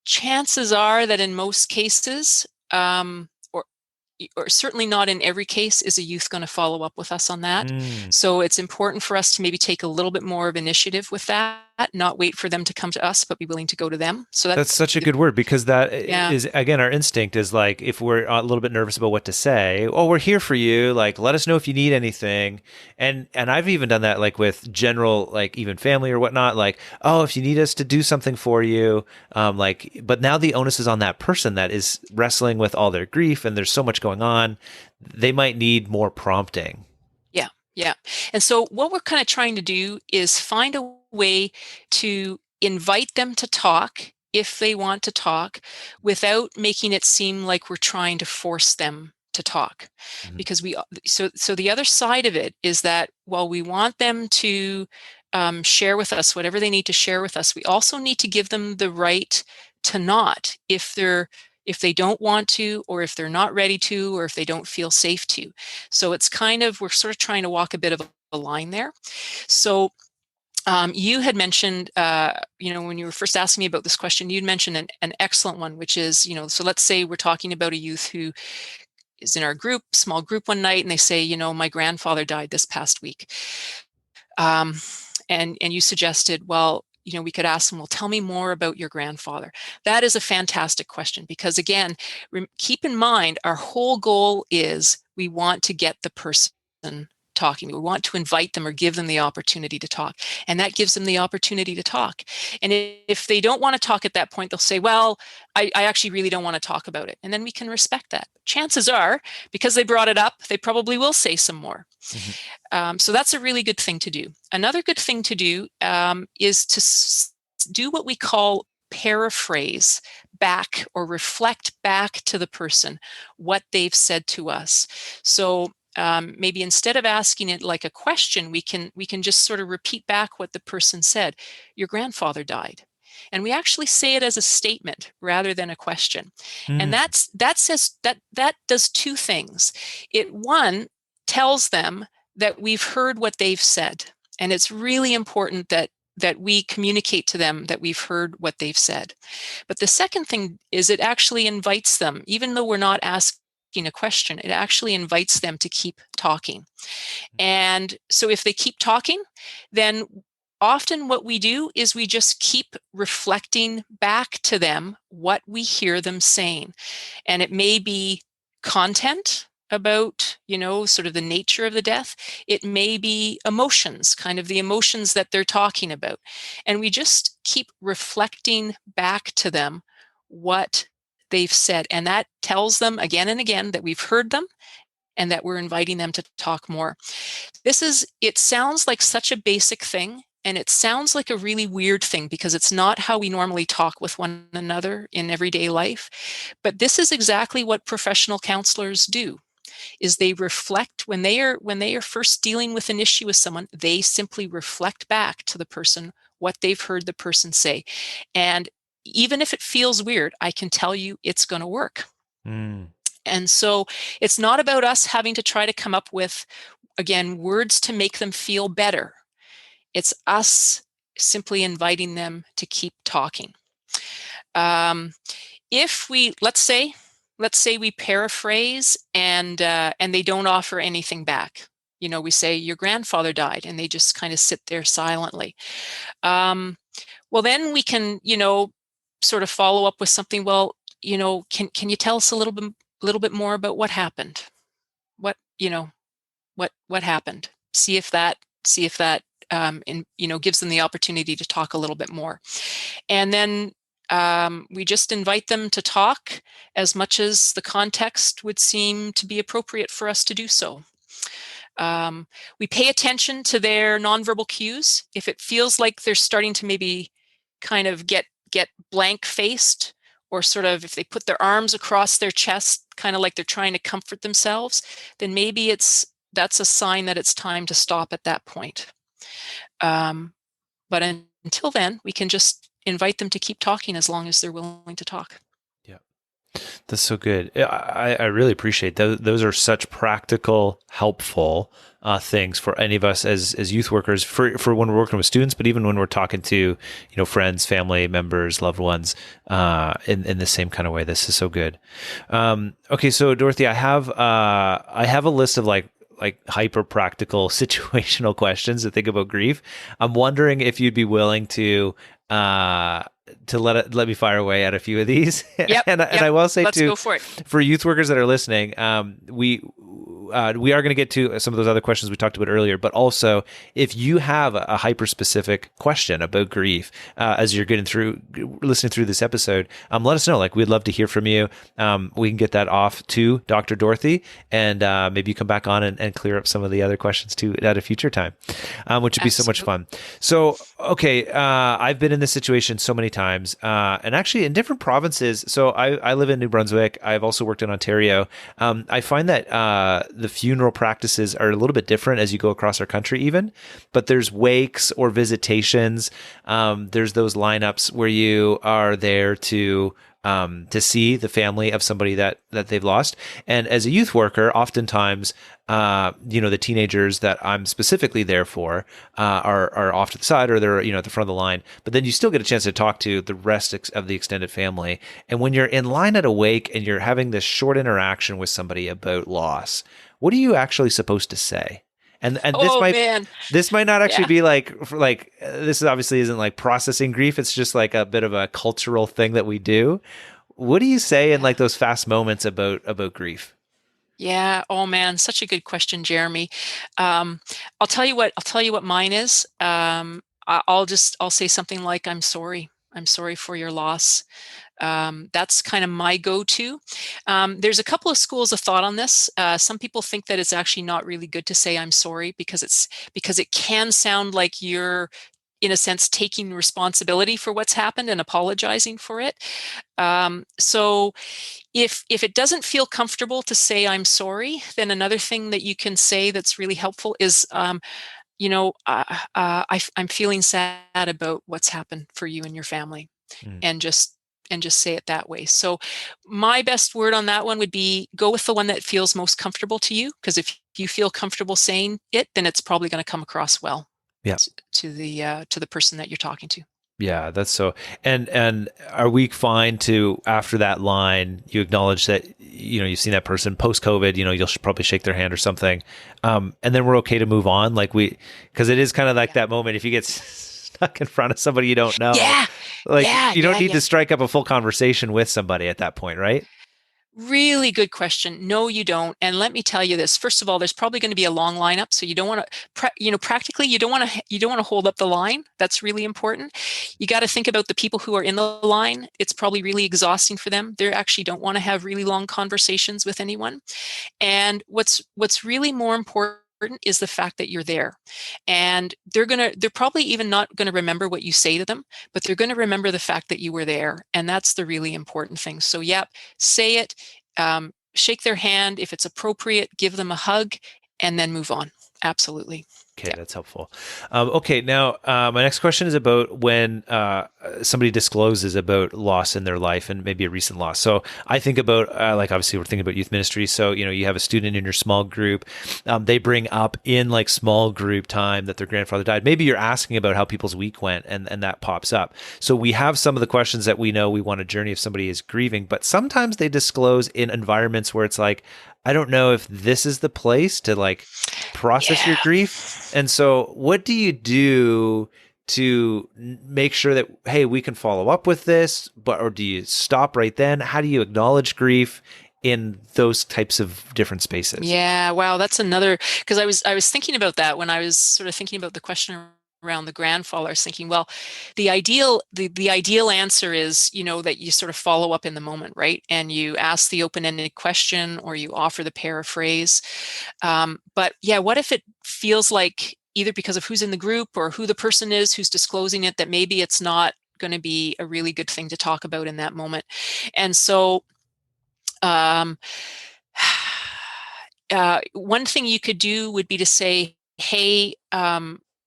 Chances are that in most cases, or certainly not in every case, is a youth going to follow up with us on that. So it's important for us to maybe take a little bit more of initiative with that, not wait for them to come to us, but be willing to go to them. So that's such a good word, because that is, again, our instinct is like, if we're a little bit nervous about what to say, oh, we're here for you. Like, let us know if you need anything. And I've even done that, like with general, like even family or whatnot, like, oh, if you need us to do something for you, but now the onus is on that person that is wrestling with all their grief and there's so much going on. They might need more prompting. Yeah. And so what we're kind of trying to do is find a way to invite them to talk if they want to talk without making it seem like we're trying to force them to talk. Because so the other side of it is that while we want them to share with us whatever they need to share with us, we also need to give them the right to not, if they don't want to, or if they're not ready to, or if they don't feel safe to. So it's we're sort of trying to walk a bit of a line there. So you had mentioned, when you were first asking me about this question, you'd mentioned an excellent one, which is, so let's say we're talking about a youth who is in our small group one night, and they say, my grandfather died this past week. And you suggested, well, we could ask them, well, tell me more about your grandfather. That is a fantastic question, because again, keep in mind, our whole goal is we want to get the person talking. We want to invite them or give them the opportunity to talk. And that gives them the opportunity to talk. And if they don't want to talk at that point, they'll say, well, I actually really don't want to talk about it. And then we can respect that. Chances are, because they brought it up, they probably will say some more. So that's a really good thing to do. Another good thing to do is to do what we call paraphrase back or reflect back to the person what they've said to us. So maybe instead of asking it like a question, we can just sort of repeat back what the person said. Your grandfather died. And we actually say it as a statement rather than a question. And that does two things. It, one, tells them that we've heard what they've said. And it's really important that we communicate to them that we've heard what they've said. But the second thing is it actually invites them, even though we're not asking a question, it actually invites them to keep talking. And so if they keep talking, then often what we do is we just keep reflecting back to them what we hear them saying. And it may be content about, sort of the nature of the death. It may be emotions, kind of the emotions that they're talking about. And we just keep reflecting back to them what they've said. And that tells them again and again that we've heard them and that we're inviting them to talk more. It sounds like such a basic thing, and it sounds like a really weird thing because it's not how we normally talk with one another in everyday life. But this is exactly what professional counselors do, is they reflect when they are first dealing with an issue with someone, they simply reflect back to the person what they've heard the person say. And even if it feels weird, I can tell you it's going to work. And so it's not about us having to try to come up with, again, words to make them feel better. It's us simply inviting them to keep talking. Let's say let's say we paraphrase and they don't offer anything back. We say your grandfather died, and they just kind of sit there silently. Well, then we can, sort of follow up with something. Well, can you tell us a little bit more about what happened? What what happened? See if that gives them the opportunity to talk a little bit more. And then we just invite them to talk as much as the context would seem to be appropriate for us to do so. We pay attention to their nonverbal cues. If it feels like they're starting to maybe kind of get blank-faced, or sort of if they put their arms across their chest, kind of like they're trying to comfort themselves, then maybe that's a sign that it's time to stop at that point. But until then, we can just invite them to keep talking as long as they're willing to talk. Yeah, that's so good. I really appreciate those. Those are such practical, helpful things for any of us as youth workers, for when we're working with students, but even when we're talking to friends, family members, loved ones, in the same kind of way. This is so good. Okay, so Dorothy, I have a list of like hyper practical situational questions to think about grief. I'm wondering if you'd be willing to let me fire away at a few of these. Yep, and I will say let's too, go for it. For youth workers that are listening, we are going to get to some of those other questions we talked about earlier, but also if you have a hyper-specific question about grief as you're listening through this episode, let us know. Like, we'd love to hear from you. We can get that off to Dr. Dorothy, and maybe you come back on and clear up some of the other questions too at a future time, which would be so much fun. So, okay, I've been in this situation so many times, and actually in different provinces. So I live in New Brunswick. I've also worked in Ontario. I find that the funeral practices are a little bit different as you go across our country even, but there's wakes or visitations. There's those lineups where you are there to see the family of somebody that they've lost. And as a youth worker, oftentimes, the teenagers that I'm specifically there for are off to the side, or they're at the front of the line. But then you still get a chance to talk to the rest of the extended family. And when you're in line at a wake and you're having this short interaction with somebody about loss, what are you actually supposed to say? And this might not actually be this obviously isn't like processing grief. It's just like a bit of a cultural thing that we do. What do you say in like those fast moments about grief? Yeah. Oh man, such a good question, Jeremy. I'll tell you what mine is. I'll say something like, I'm sorry for your loss. That's kind of my go-to. There's a couple of schools of thought on this. Some people think that it's actually not really good to say I'm sorry because it can sound like you're, in a sense, taking responsibility for what's happened and apologizing for it. So if it doesn't feel comfortable to say I'm sorry, then another thing that you can say that's really helpful is, I'm feeling sad about what's happened for you and your family, and just say it that way. So my best word on that one would be, go with the one that feels most comfortable to you, because if you feel comfortable saying it, then it's probably going to come across well to the person that you're talking to. Yeah, that's so. And are we fine to, after that line, you acknowledge that you've seen that person post-COVID, you'll probably shake their hand or something, and then we're okay to move on, because it is kind of like that moment if you get stuck in front of somebody you don't know. You don't need to strike up a full conversation with somebody at that point, right? Really good question. No, you don't. And let me tell you this. First of all, there's probably going to be a long lineup, so you don't want to, practically, you don't want to hold up the line. That's really important. You got to think about the people who are in the line. It's probably really exhausting for them. They actually don't want to have really long conversations with anyone. And what's really more important is the fact that you're there, and they're probably even not going to remember what you say to them, but they're going to remember the fact that you were there. And that's the really important thing. So say it, shake their hand. If it's appropriate, give them a hug, and then move on. Absolutely. Okay, Yeah. that's helpful. Okay, now my next question is about when somebody discloses about loss in their life and maybe a recent loss. So I think about like obviously we're thinking about youth ministry. So you have a student in your small group, they bring up in like small group time that their grandfather died. Maybe you're asking about how people's week went, and that pops up. So we have some of the questions that we know we want to journey if somebody is grieving, but sometimes they disclose in environments where it's like, I don't know if this is the place to like process your Yeah. grief. And so what do you do to make sure that, hey, we can follow up with this, or do you stop right then? How do you acknowledge grief in those types of different spaces? Yeah. Wow. That's another, because I was thinking about that when I was sort of thinking about the question around the grandfather. I was thinking, well, the ideal answer is, that you sort of follow up in the moment, right? And you ask the open-ended question or you offer the paraphrase. But yeah, what if it feels like either because of who's in the group or who the person is who's disclosing it, that maybe it's not going to be a really good thing to talk about in that moment? And so, um, one thing you could do would be to say, hey,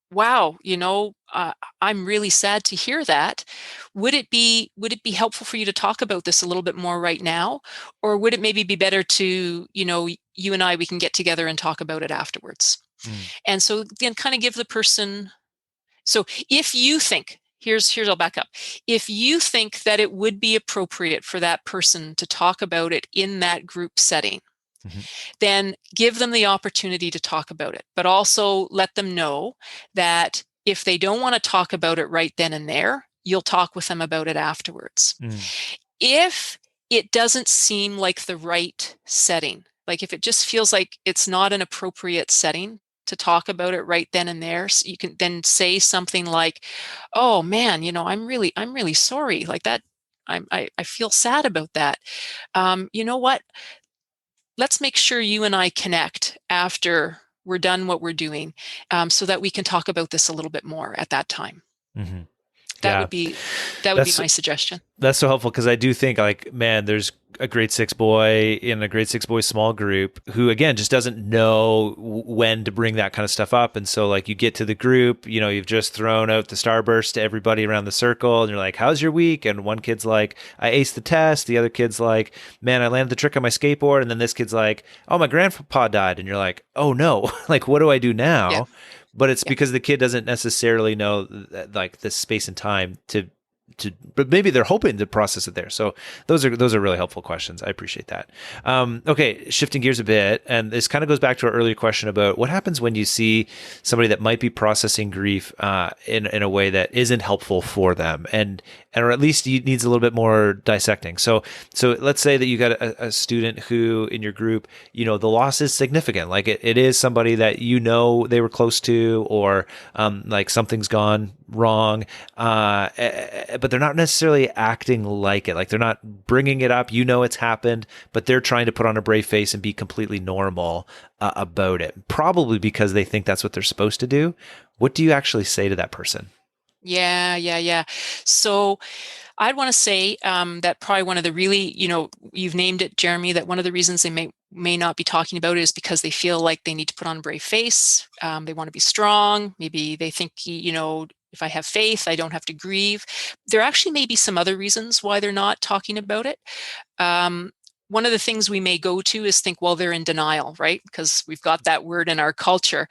wow, I'm really sad to hear that. Would it be helpful for you to talk about this a little bit more right now? Or would it maybe be better to, you and I, we can get together and talk about it afterwards? Mm. And so then kind of give the person, so if you think, I'll back up. If you think that it would be appropriate for that person to talk about it in that group setting, Mm-hmm. then give them the opportunity to talk about it, but also let them know that if they don't want to talk about it right then and there, you'll talk with them about it afterwards. Mm. If it doesn't seem like the right setting, like if it just feels like it's not an appropriate setting to talk about it right then and there, so you can then say something like, oh man, I'm really sorry, like that. I feel sad about that. You know what? Let's make sure you and I connect after we're done what we're doing, so that we can talk about this a little bit more at that time. Mm-hmm. That Yeah, would be my suggestion. that's so helpful, because I do think like, man, there's a grade 6 boy in a grade 6 boy small group who again just doesn't know when to bring that kind of stuff up. And so like you get to the group, you've just thrown out the starburst to everybody around the circle and you're like, how's your week? And one kid's like, I aced the test. The other kid's like, man, I landed the trick on my skateboard. And then this kid's like, oh, my grandpa died. And you're like, oh no, like what do I do Yeah. now? But it's Yeah. because the kid doesn't necessarily know like the space and time to, but maybe they're hoping to process it there. So those are really helpful questions. I appreciate that. Okay, shifting gears a bit, and this kind of goes back to our earlier question about what happens when you see somebody that might be processing grief in a way that isn't helpful for them, and or at least needs a little bit more dissecting. So let's say that you got a student who in your group, the loss is significant. Like it is somebody that they were close to, or like something's gone wrong, but they're not necessarily acting like it. Like they're not bringing it up. It's happened, but they're trying to put on a brave face and be completely normal about it. Probably because they think that's what they're supposed to do. What do you actually say to that person? Yeah. So I'd want to say that probably one of the really, you've named it, Jeremy, that one of the reasons they may not be talking about it is because they feel like they need to put on a brave face. They want to be strong. Maybe they think, if I have faith, I don't have to grieve. There actually may be some other reasons why they're not talking about it. One of the things we may go to is think, well, they're in denial, right? Because we've got that word in our culture.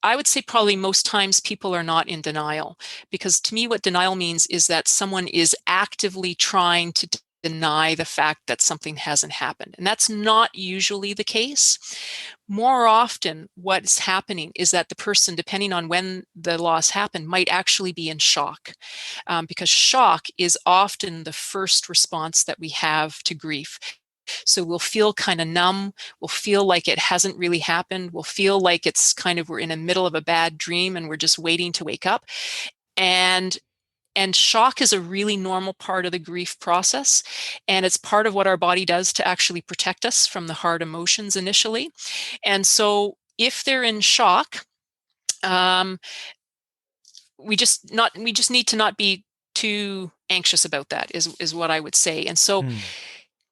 I would say probably most times people are not in denial, because to me, what denial means is that someone is actively trying to deny the fact that something hasn't happened. And that's not usually the case. More often, what's happening is that the person, depending on when the loss happened, might actually be in shock, because shock is often the first response that we have to grief. So we'll feel kind of numb. We'll feel like it hasn't really happened. We'll feel like it's kind of, we're in the middle of a bad dream and we're just waiting to wake up. And shock is a really normal part of the grief process. And it's part of what our body does to actually protect us from the hard emotions initially. And so if they're in shock, we just need to not be too anxious about that is what I would say. And so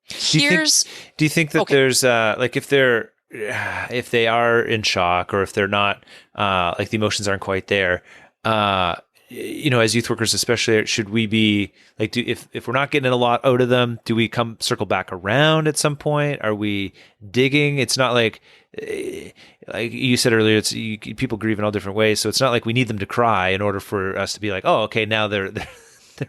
Do you think that okay. there's like if they're if they are in shock, or if they're not, like the emotions aren't quite there, as youth workers, especially, should we be like, if we're not getting a lot out of them, do we circle back around at some point? Are we digging? It's not like you said earlier, people grieve in all different ways. So it's not like we need them to cry in order for us to be like, oh, okay, now they're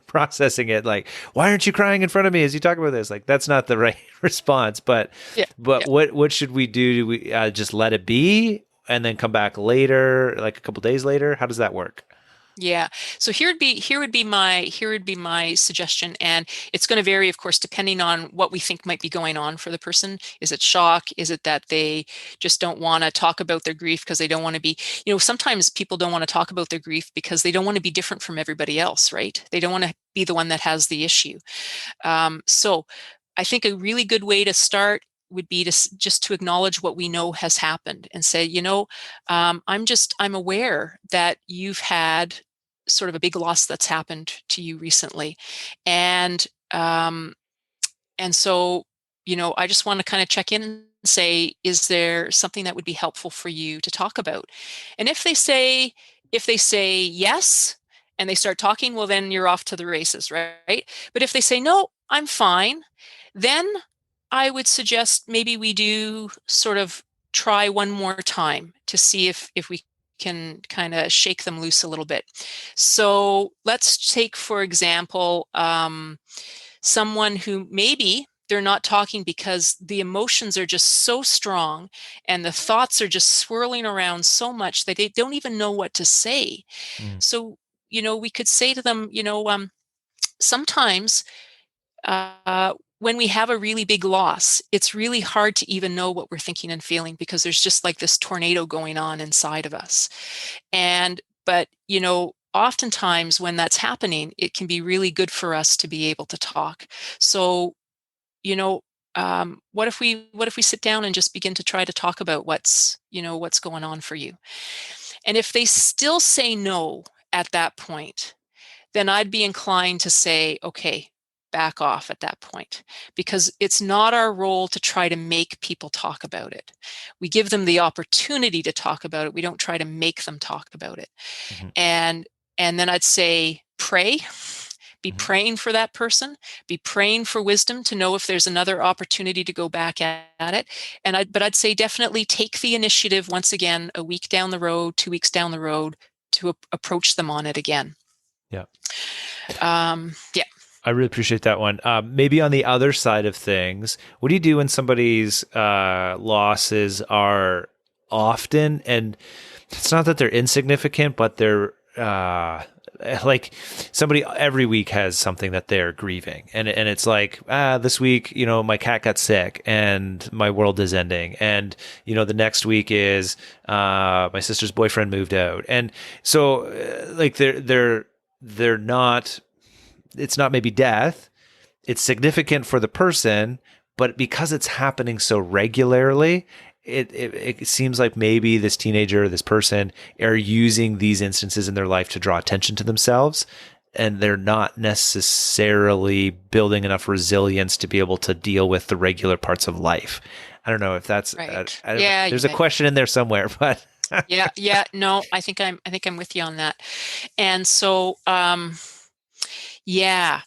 processing it. Like, why aren't you crying in front of me as you talk about this? Like, that's not the right response. But Yeah. what should we do? Do we just let it be and then come back later, like a couple days later? How does that work? Yeah. So here would be my suggestion, and it's going to vary, of course, depending on what we think might be going on for the person. Is it shock? Is it that they just don't want to talk about their grief because they don't want to be, sometimes people don't want to talk about their grief because they don't want to be different from everybody else, right? They don't want to be the one that has the issue. So I think a really good way to start would be just to acknowledge what we know has happened and say, I'm aware that you've had sort of a big loss that's happened to you recently. And so, I just want to kind of check in and say, is there something that would be helpful for you to talk about? And if they say yes, and they start talking, well, then you're off to the races, right? But if they say, no, I'm fine, then I would suggest maybe we do sort of try one more time to see if we can kind of shake them loose a little bit. So let's take, for example, someone who maybe they're not talking because the emotions are just so strong and the thoughts are just swirling around so much that they don't even know what to say. Mm. So, we could say to them, sometimes when we have a really big loss, it's really hard to even know what we're thinking and feeling because there's just like this tornado going on inside of us. But oftentimes when that's happening, it can be really good for us to be able to talk. So, what if we sit down and just begin to try to talk about what's going on for you? And if they still say no at that point, then I'd be inclined to say, okay, back off at that point, because it's not our role to try to make people talk about it. We give them the opportunity to talk about it. We don't try to make them talk about it. Mm-hmm. And then I'd say, pray. Be praying for that person. Be praying for wisdom to know if there's another opportunity to go back at it. But I'd say definitely take the initiative once again, a week down the road, 2 weeks down the road, to approach them on it again. Yeah. Yeah. I really appreciate that one. Maybe on the other side of things, what do you do when somebody's losses are often, and it's not that they're insignificant, but they're like somebody every week has something that they're grieving, and it's like, this week, my cat got sick and my world is ending, and the next week is my sister's boyfriend moved out, and so like they're not. It's not maybe death. It's significant for the person, but because it's happening so regularly, it seems like maybe this teenager, this person, are using these instances in their life to draw attention to themselves, and they're not necessarily building enough resilience to be able to deal with the regular parts of life. I don't know if that's right. There's a question in there somewhere, but yeah. No, I think I'm with you on that. And so, yeah.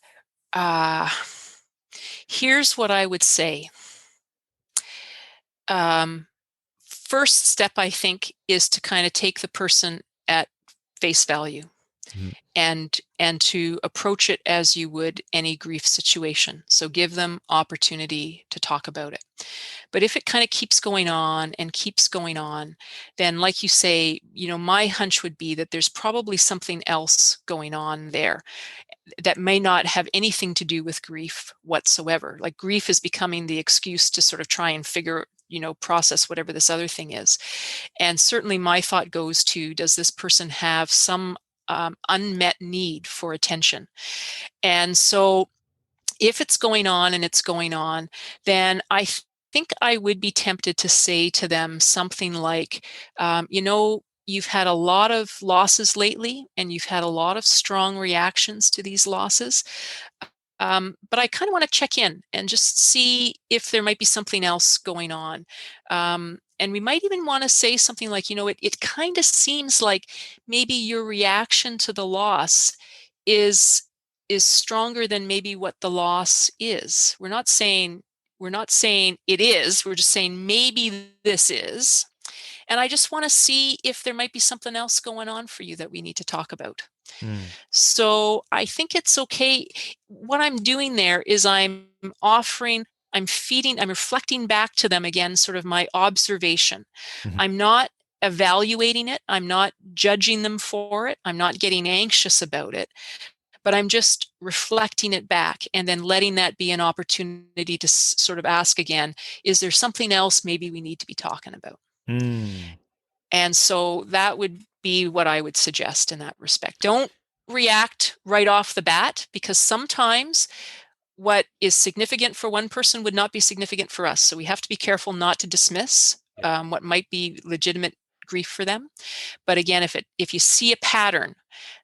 Here's what I would say. First step, I think, is to kind of take the person at face value. Mm-hmm. and to approach it as you would any grief situation. So give them opportunity to talk about it. But if it kind of keeps going on and keeps going on, then like you say, my hunch would be that there's probably something else going on there that may not have anything to do with grief whatsoever. Like grief is becoming the excuse to sort of try and process whatever this other thing is. And certainly my thought goes to, does this person have some unmet need for attention? And so if it's going on and it's going on, then I think I would be tempted to say to them something like, you've had a lot of losses lately, and you've had a lot of strong reactions to these losses. But I kind of want to check in and just see if there might be something else going on. And we might even want to say something like, it kind of seems like maybe your reaction to the loss is stronger than maybe what the loss is. We're not saying it is, we're just saying maybe this is. And I just want to see if there might be something else going on for you that we need to talk about. So I think it's okay. What I'm doing there is I'm reflecting back to them again, sort of my observation. I'm not evaluating it. I'm not judging them for it. I'm not getting anxious about it, but I'm just reflecting it back and then letting that be an opportunity to sort of ask again, is there something else maybe we need to be talking about? And so that would be what I would suggest in that respect. Don't react right off the bat, because sometimes what is significant for one person would not be significant for us. So we have to be careful not to dismiss what might be legitimate grief for them. But again, if you see a pattern,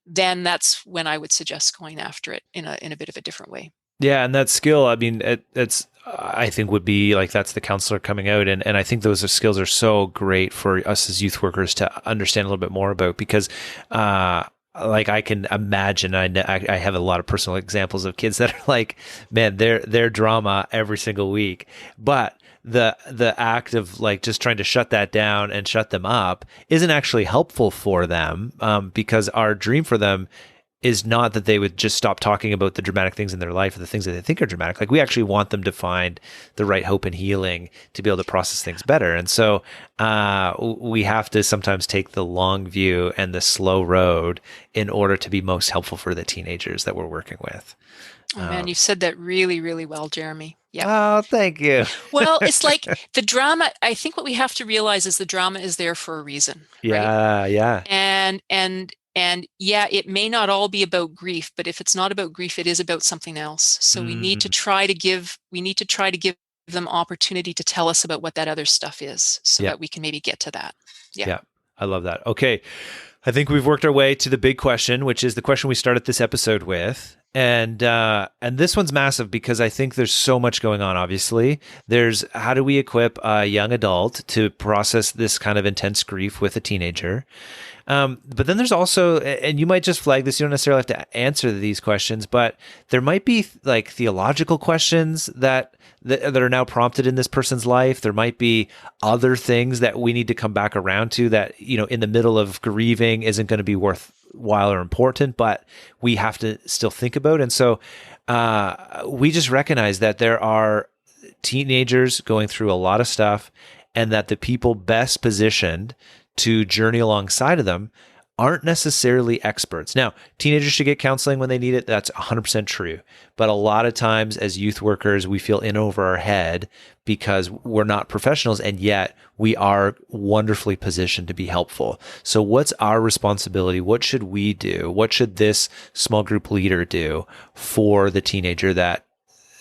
then that's when I would suggest going after it in a bit of a different way. Yeah, and that skill, I mean, it's I think would be like, that's the counselor coming out, and I think those skills are so great for us as youth workers to understand a little bit more about, because like I can imagine, I have a lot of personal examples of kids that are like, man, they're drama every single week, but the act of like just trying to shut that down and shut them up isn't actually helpful for them, because our dream for them is not that they would just stop talking about the dramatic things in their life or the things that they think are dramatic. Like, we actually want them to find the right hope and healing to be able to process things better. And so we have to sometimes take the long view and the slow road in order to be most helpful for the teenagers that we're working with. Oh man, you've said that really, really well, Jeremy. Yeah. Oh, thank you. Well, it's like the drama. I think what we have to realize is the drama is there for a reason. Yeah, right? yeah. And yeah, it may not all be about grief, but if it's not about grief, it is about something else. So we need to try to give them opportunity to tell us about what that other stuff is, so that we can maybe get to that. Yeah. I love that. Okay. I think we've worked our way to the big question, which is the question we started this episode with. And this one's massive, because I think there's so much going on. Obviously, there's how do we equip a young adult to process this kind of intense grief with a teenager? But then there's also, and you might just flag this, you don't necessarily have to answer these questions, but there might be like theological questions that are now prompted in this person's life. There might be other things that we need to come back around to that, in the middle of grieving isn't going to be worthwhile or important, but we have to still think about. And so we just recognize that there are teenagers going through a lot of stuff, and that the people best positioned to journey alongside of them aren't necessarily experts. Now, teenagers should get counseling when they need it. That's 100% true. But a lot of times as youth workers, we feel in over our head because we're not professionals, and yet we are wonderfully positioned to be helpful. So what's our responsibility? What should we do? What should this small group leader do for the teenager that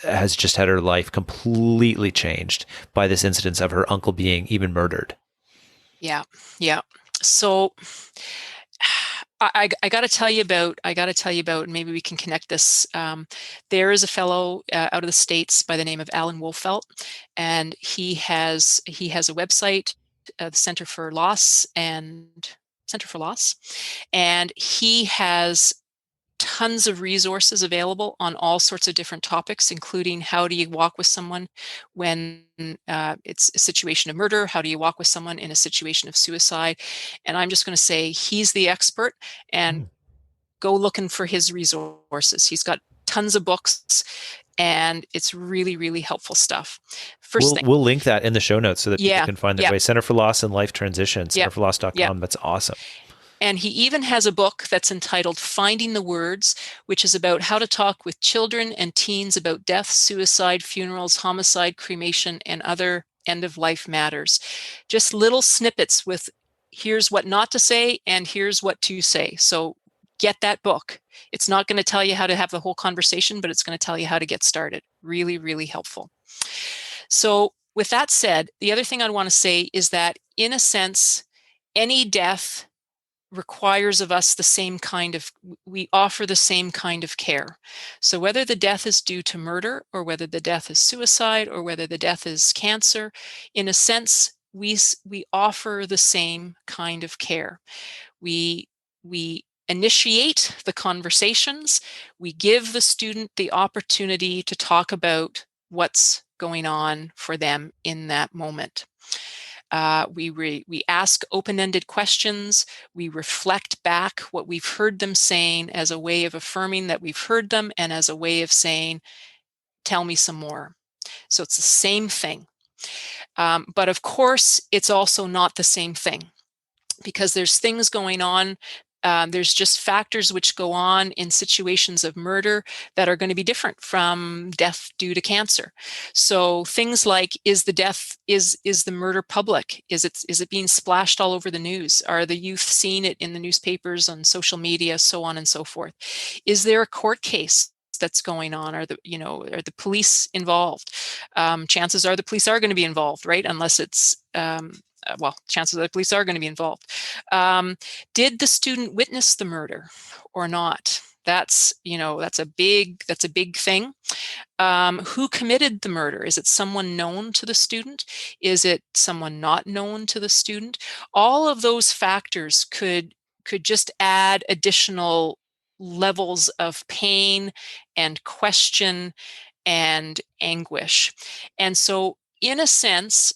has just had her life completely changed by this incident of her uncle being even murdered? Yeah. So I got to tell you about, maybe we can connect this. There is a fellow out of the States by the name of Alan Wolfelt, and he has a website, the Center for Loss, and he has tons of resources available on all sorts of different topics, including how do you walk with someone when it's a situation of murder, how do you walk with someone in a situation of suicide. And I'm just going to say he's the expert, and go looking for his resources. He's got tons of books, and it's really, really helpful stuff. We'll link that in the show notes so that people can find their way. Center for Loss and Life Transition, centerforloss.com. That's awesome. And he even has a book that's entitled Finding the Words, which is about how to talk with children and teens about death, suicide, funerals, homicide, cremation, and other end-of-life matters. Just little snippets with here's what not to say and here's what to say. So get that book. It's not going to tell you how to have the whole conversation, but it's going to tell you how to get started. Really, really helpful. So with that said, the other thing I want to say is that, in a sense, any death requires of us we offer the same kind of care. So whether the death is due to murder, or whether the death is suicide, or whether the death is cancer, in a sense, we offer the same kind of care. We initiate the conversations. We give the student the opportunity to talk about what's going on for them in that moment. We ask open-ended questions. We reflect back what we've heard them saying as a way of affirming that we've heard them, and as a way of saying, tell me some more. So it's the same thing. But of course, it's also not the same thing, because there's things going on. There's just factors which go on in situations of murder that are going to be different from death due to cancer. So things like, is the murder public? Is it being splashed all over the news? Are the youth seeing it in the newspapers, on social media, so on and so forth? Is there a court case that's going on? Are the police involved? Chances are the police are going to be involved, right? Unless it's chances are the police are going to be involved. Did the student witness the murder or not? That's a big thing. Who committed the murder? Is it someone known to the student? Is it someone not known to the student? All of those factors could just add additional levels of pain and question and anguish. And so, in a sense,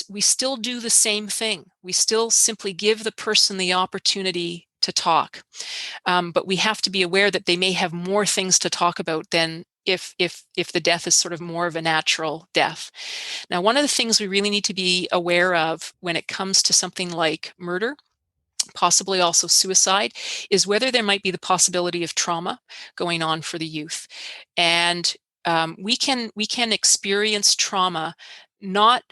we still do the same thing. We still simply give the person the opportunity to talk. But we have to be aware that they may have more things to talk about than if the death is sort of more of a natural death. Now, one of the things we really need to be aware of when it comes to something like murder, possibly also suicide, is whether there might be the possibility of trauma going on for the youth. And we can experience trauma not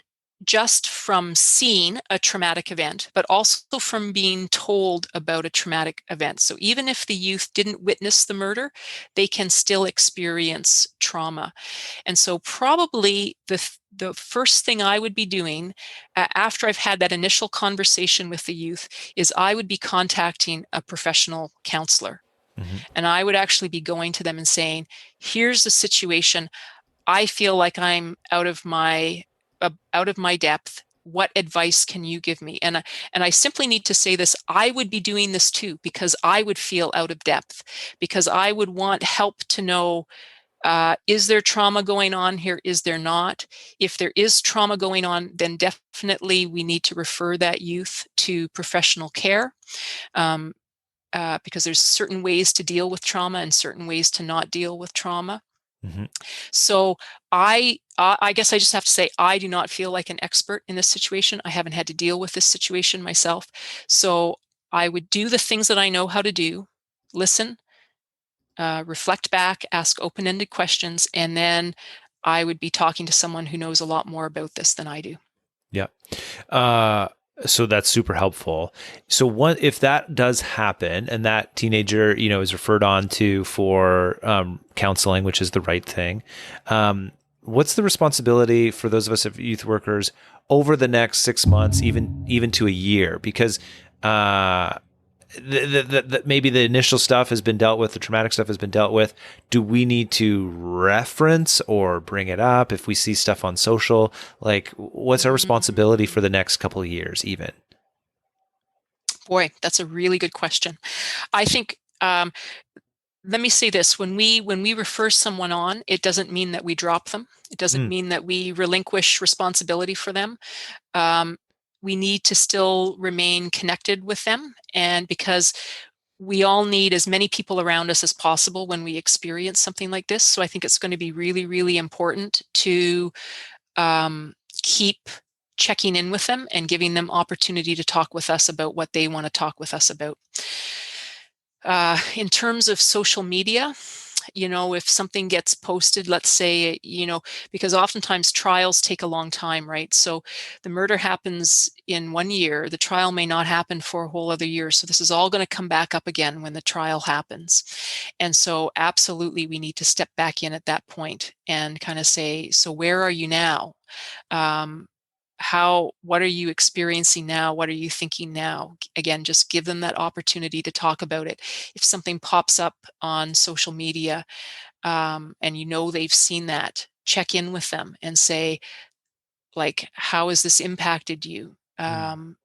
just from seeing a traumatic event, but also from being told about a traumatic event. So even if the youth didn't witness the murder, they can still experience trauma. And so probably the first thing I would be doing after I've had that initial conversation with the youth is I would be contacting a professional counselor. Mm-hmm. And I would actually be going to them and saying, here's the situation. I feel like I'm out of my depth. What advice can you give me? And I simply need to say this. I would be doing this too, because I would feel out of depth, because I would want help to know, is there trauma going on here? Is there not? If there is trauma going on, then definitely we need to refer that youth to professional care, because there's certain ways to deal with trauma and certain ways to not deal with trauma. Mm-hmm. So I guess I just have to say, I do not feel like an expert in this situation. I haven't had to deal with this situation myself. So I would do the things that I know how to do: listen, reflect back, ask open-ended questions, and then I would be talking to someone who knows a lot more about this than I do. Yeah. So that's super helpful. So what if that does happen and that teenager, is referred on to for counseling, which is the right thing? What's the responsibility for those of us as youth workers over the next 6 months, even to a year? Because maybe the initial stuff has been dealt with, the traumatic stuff has been dealt with. Do we need to reference or bring it up if we see stuff on social? Like, what's our responsibility for the next couple of years even? Boy, that's a really good question. I think, let me say this. When we refer someone on, it doesn't mean that we drop them. It doesn't mean that we relinquish responsibility for them. We need to still remain connected with them, and because we all need as many people around us as possible when we experience something like this. So I think it's going to be really, really important to keep checking in with them and giving them opportunity to talk with us about what they want to talk with us about. In terms of social media, if something gets posted, let's say, because oftentimes trials take a long time, right? So the murder happens in 1 year, the trial may not happen for a whole other year. So this is all going to come back up again when the trial happens. And so absolutely, we need to step back in at that point and kind of say, so where are you now? what are you experiencing now? What are you thinking now? Again, just give them that opportunity to talk about it. If something pops up on social media, and they've seen that, check in with them and say, like, how has this impacted you? And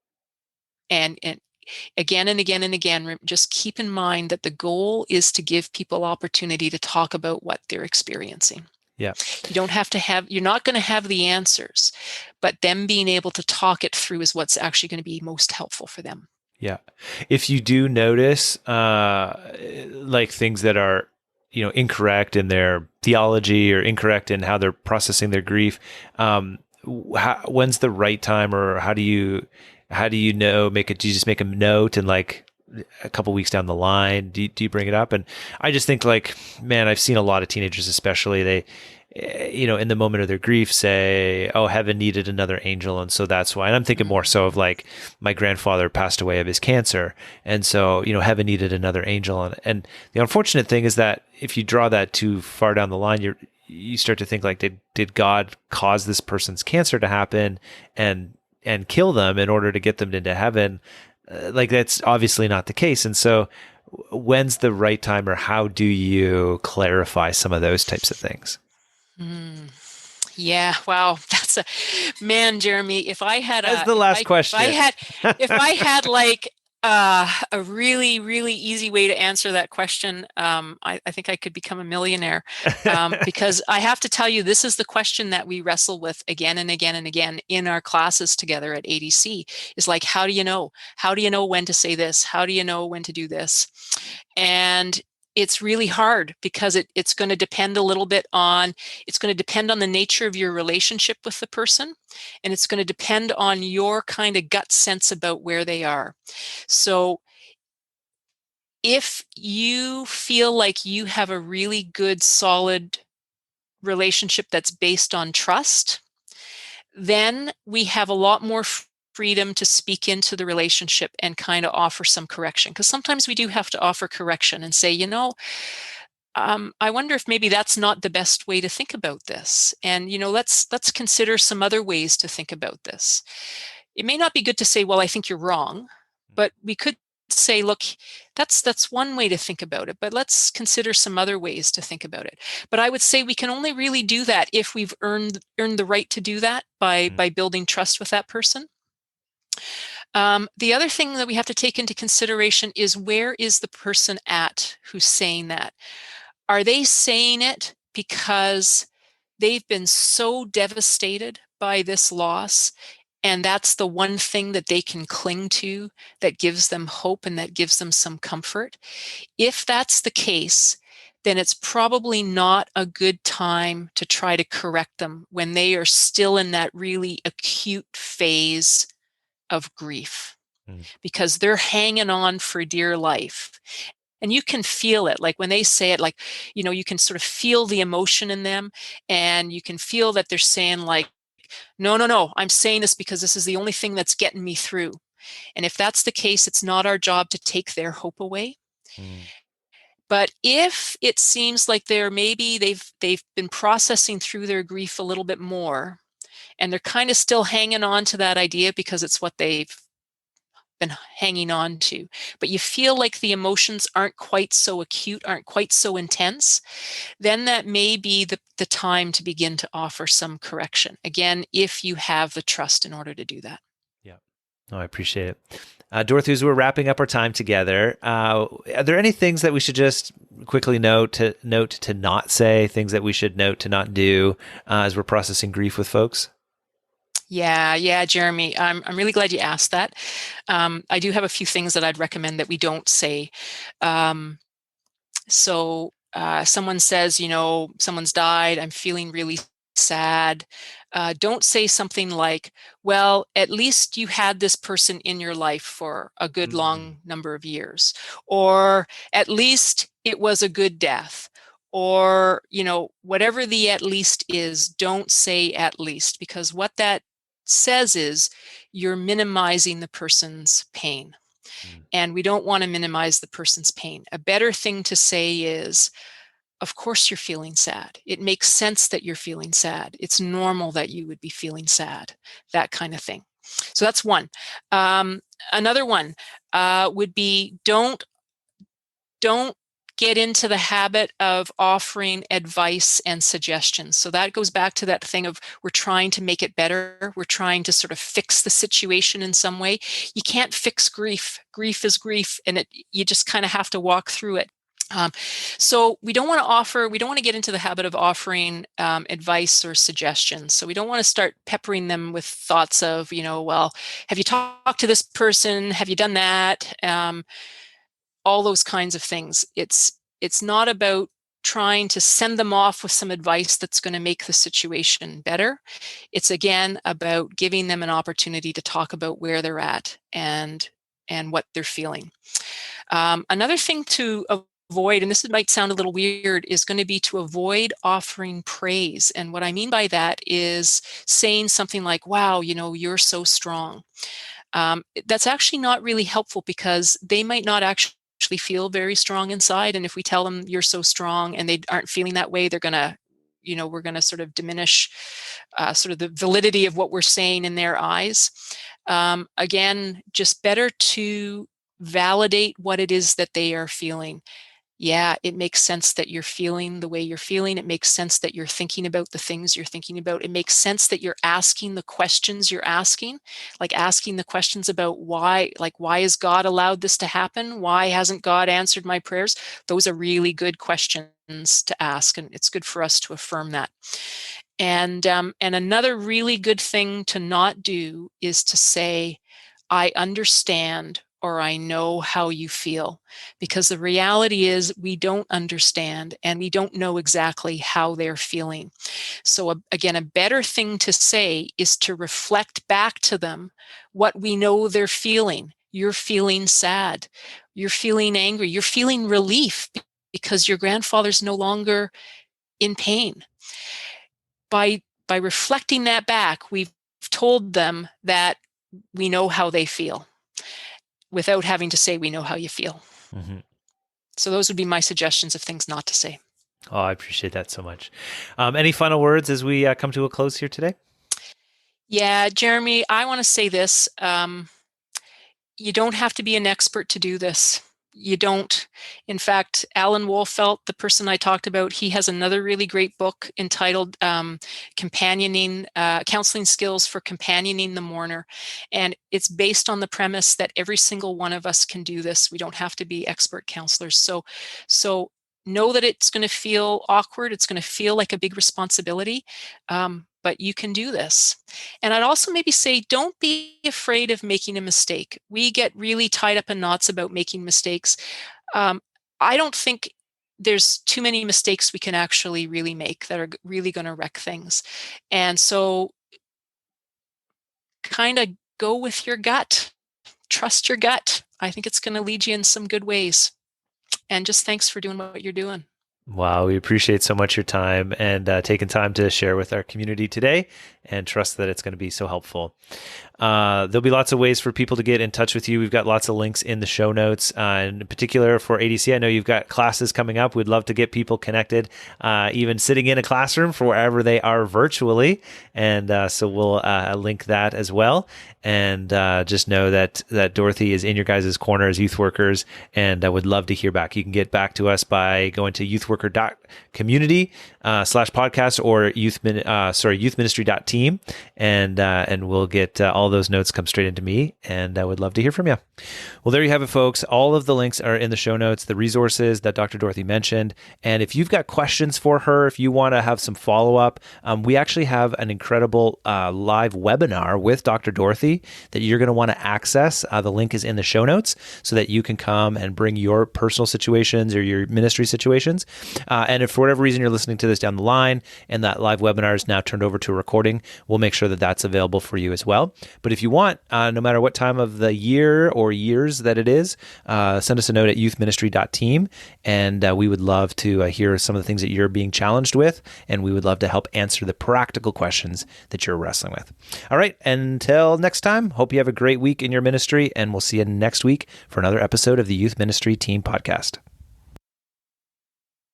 again and again and again, just keep in mind that the goal is to give people opportunity to talk about what they're experiencing. Yeah. You're not going to have the answers, but them being able to talk it through is what's actually going to be most helpful for them. Yeah. If you do notice, like things that are, incorrect in their theology or incorrect in how they're processing their grief, when's the right time, or how do you know, do you just make a note and like a couple weeks down the line, do you bring it up? And I just think, like, man, I've seen a lot of teenagers, especially, they, in the moment of their grief say, oh, heaven needed another angel. And so that's why. And I'm thinking more so of, like, my grandfather passed away of his cancer. And so, heaven needed another angel. And the unfortunate thing is that if you draw that too far down the line, you start to think, like, did God cause this person's cancer to happen and kill them in order to get them into heaven? Like, that's obviously not the case. And so when's the right time, or how do you clarify some of those types of things? Yeah. Wow. That's Jeremy, if I had That's the last question. If I had like a really, really easy way to answer that question, I think I could become a millionaire, because I have to tell you, this is the question that we wrestle with again and again and again in our classes together at ADC, is like, how do you know? How do you know when to say this? How do you know when to do this? And it's really hard, because it's going to depend a little bit on, it's going to depend on the nature of your relationship with the person, and it's going to depend on your kind of gut sense about where they are. So if you feel like you have a really good, solid relationship that's based on trust, then we have a lot more freedom to speak into the relationship and kind of offer some correction. Because sometimes we do have to offer correction and say, I wonder if maybe that's not the best way to think about this. And, let's consider some other ways to think about this. It may not be good to say, well, I think you're wrong, but we could say, look, that's one way to think about it, but let's consider some other ways to think about it. But I would say we can only really do that if we've earned the right to do that by building trust with that person. The other thing that we have to take into consideration is, where is the person at who's saying that? Are they saying it because they've been so devastated by this loss, and that's the one thing that they can cling to that gives them hope and that gives them some comfort? If that's the case, then it's probably not a good time to try to correct them when they are still in that really acute phase of grief, because they're hanging on for dear life. And you can feel it, like when they say it, like, you can sort of feel the emotion in them, and you can feel that they're saying, like, no, I'm saying this because this is the only thing that's getting me through. And if that's the case, it's not our job to take their hope away. But if it seems like they've been processing through their grief a little bit more, and they're kind of still hanging on to that idea because it's what they've been hanging on to, but you feel like the emotions aren't quite so acute, aren't quite so intense, then that may be the time to begin to offer some correction. Again, if you have the trust in order to do that. Yeah. No, I appreciate it. Dorothy, as we're wrapping up our time together, are there any things that we should just quickly note to not say, things that we should note to not do as we're processing grief with folks? Yeah, Jeremy, I'm really glad you asked that. I do have a few things that I'd recommend that we don't say. So someone says, someone's died, I'm feeling really sad. Don't say something like, well, at least you had this person in your life for a good long number of years, or at least it was a good death, or, whatever the at least is, don't say at least, because what that says is you're minimizing the person's pain. And we don't want to minimize the person's pain. A better thing to say is, of course you're feeling sad. It makes sense that you're feeling sad. It's normal that you would be feeling sad, that kind of thing. So that's one. Another one would be don't get into the habit of offering advice and suggestions. So that goes back to that thing of we're trying to make it better. We're trying to sort of fix the situation in some way. You can't fix grief. Grief is grief, and you just kind of have to walk through it. So we don't want to get into the habit of offering advice or suggestions. So we don't want to start peppering them with thoughts of, well, have you talked to this person? Have you done that? All those kinds of things. It's not about trying to send them off with some advice that's going to make the situation better. It's again about giving them an opportunity to talk about where they're at and what they're feeling. Another thing to avoid, and this might sound a little weird, is going to be to avoid offering praise. And what I mean by that is saying something like, wow, you're so strong. That's actually not really helpful, because they might not actually feel very strong inside. And if we tell them you're so strong and they aren't feeling that way, they're going to, we're going to sort of diminish sort of the validity of what we're saying in their eyes. Again, just better to validate what it is that they are feeling. Yeah, it makes sense that you're feeling the way you're feeling. It makes sense that you're thinking about the things you're thinking about. It makes sense that you're asking the questions you're asking, like asking the questions about why has God allowed this to happen? Why hasn't God answered my prayers? Those are really good questions to ask, and it's good for us to affirm that. And another really good thing to not do is to say, I understand, or I know how you feel, because the reality is we don't understand and we don't know exactly how they're feeling. So again, a better thing to say is to reflect back to them what we know they're feeling. You're feeling sad. You're feeling angry. You're feeling relief because your grandfather's no longer in pain. By reflecting that back, we've told them that we know how they feel, without having to say, we know how you feel. Mm-hmm. So those would be my suggestions of things not to say. Oh, I appreciate that so much. Any final words as we come to a close here today? Yeah, Jeremy, I want to say this. You don't have to be an expert to do this. You don't. In fact, Alan Wolfelt, the person I talked about, he has another really great book entitled Counseling Skills for Companioning the Mourner. And it's based on the premise that every single one of us can do this. We don't have to be expert counselors. So know that it's going to feel awkward. It's going to feel like a big responsibility. But you can do this. And I'd also maybe say, don't be afraid of making a mistake. We get really tied up in knots about making mistakes. I don't think there's too many mistakes we can actually really make that are really going to wreck things. And so kind of go with your gut. Trust your gut. I think it's going to lead you in some good ways. And just thanks for doing what you're doing. Wow, we appreciate so much your time and taking time to share with our community today, and trust that it's going to be so helpful. There'll be lots of ways for people to get in touch with you. We've got lots of links in the show notes. In particular for ADC, I know you've got classes coming up. We'd love to get people connected, even sitting in a classroom for wherever they are virtually. And so we'll link that as well. And just know that Dorothy is in your guys' corner as youth workers, and I would love to hear back. You can get back to us by going to youthworker.community/podcast or youthministry.team, and we'll get all those notes come straight into me, and I would love to hear from you. Well, there you have it, folks. All of the links are in the show notes, the resources that Dr. Dorothy mentioned. And if you've got questions for her, if you want to have some follow-up, we actually have an incredible live webinar with Dr. Dorothy that you're going to want to access. The link is in the show notes so that you can come and bring your personal situations or your ministry situations. And if for whatever reason you're listening to this down the line and that live webinar is now turned over to a recording, we'll make sure that that's available for you as well. But if you want, no matter what time of the year or years that it is, send us a note at youthministry.team, and we would love to hear some of the things that you're being challenged with, and we would love to help answer the practical questions that you're wrestling with. All right, until next time, hope you have a great week in your ministry, and we'll see you next week for another episode of the Youth Ministry Team Podcast.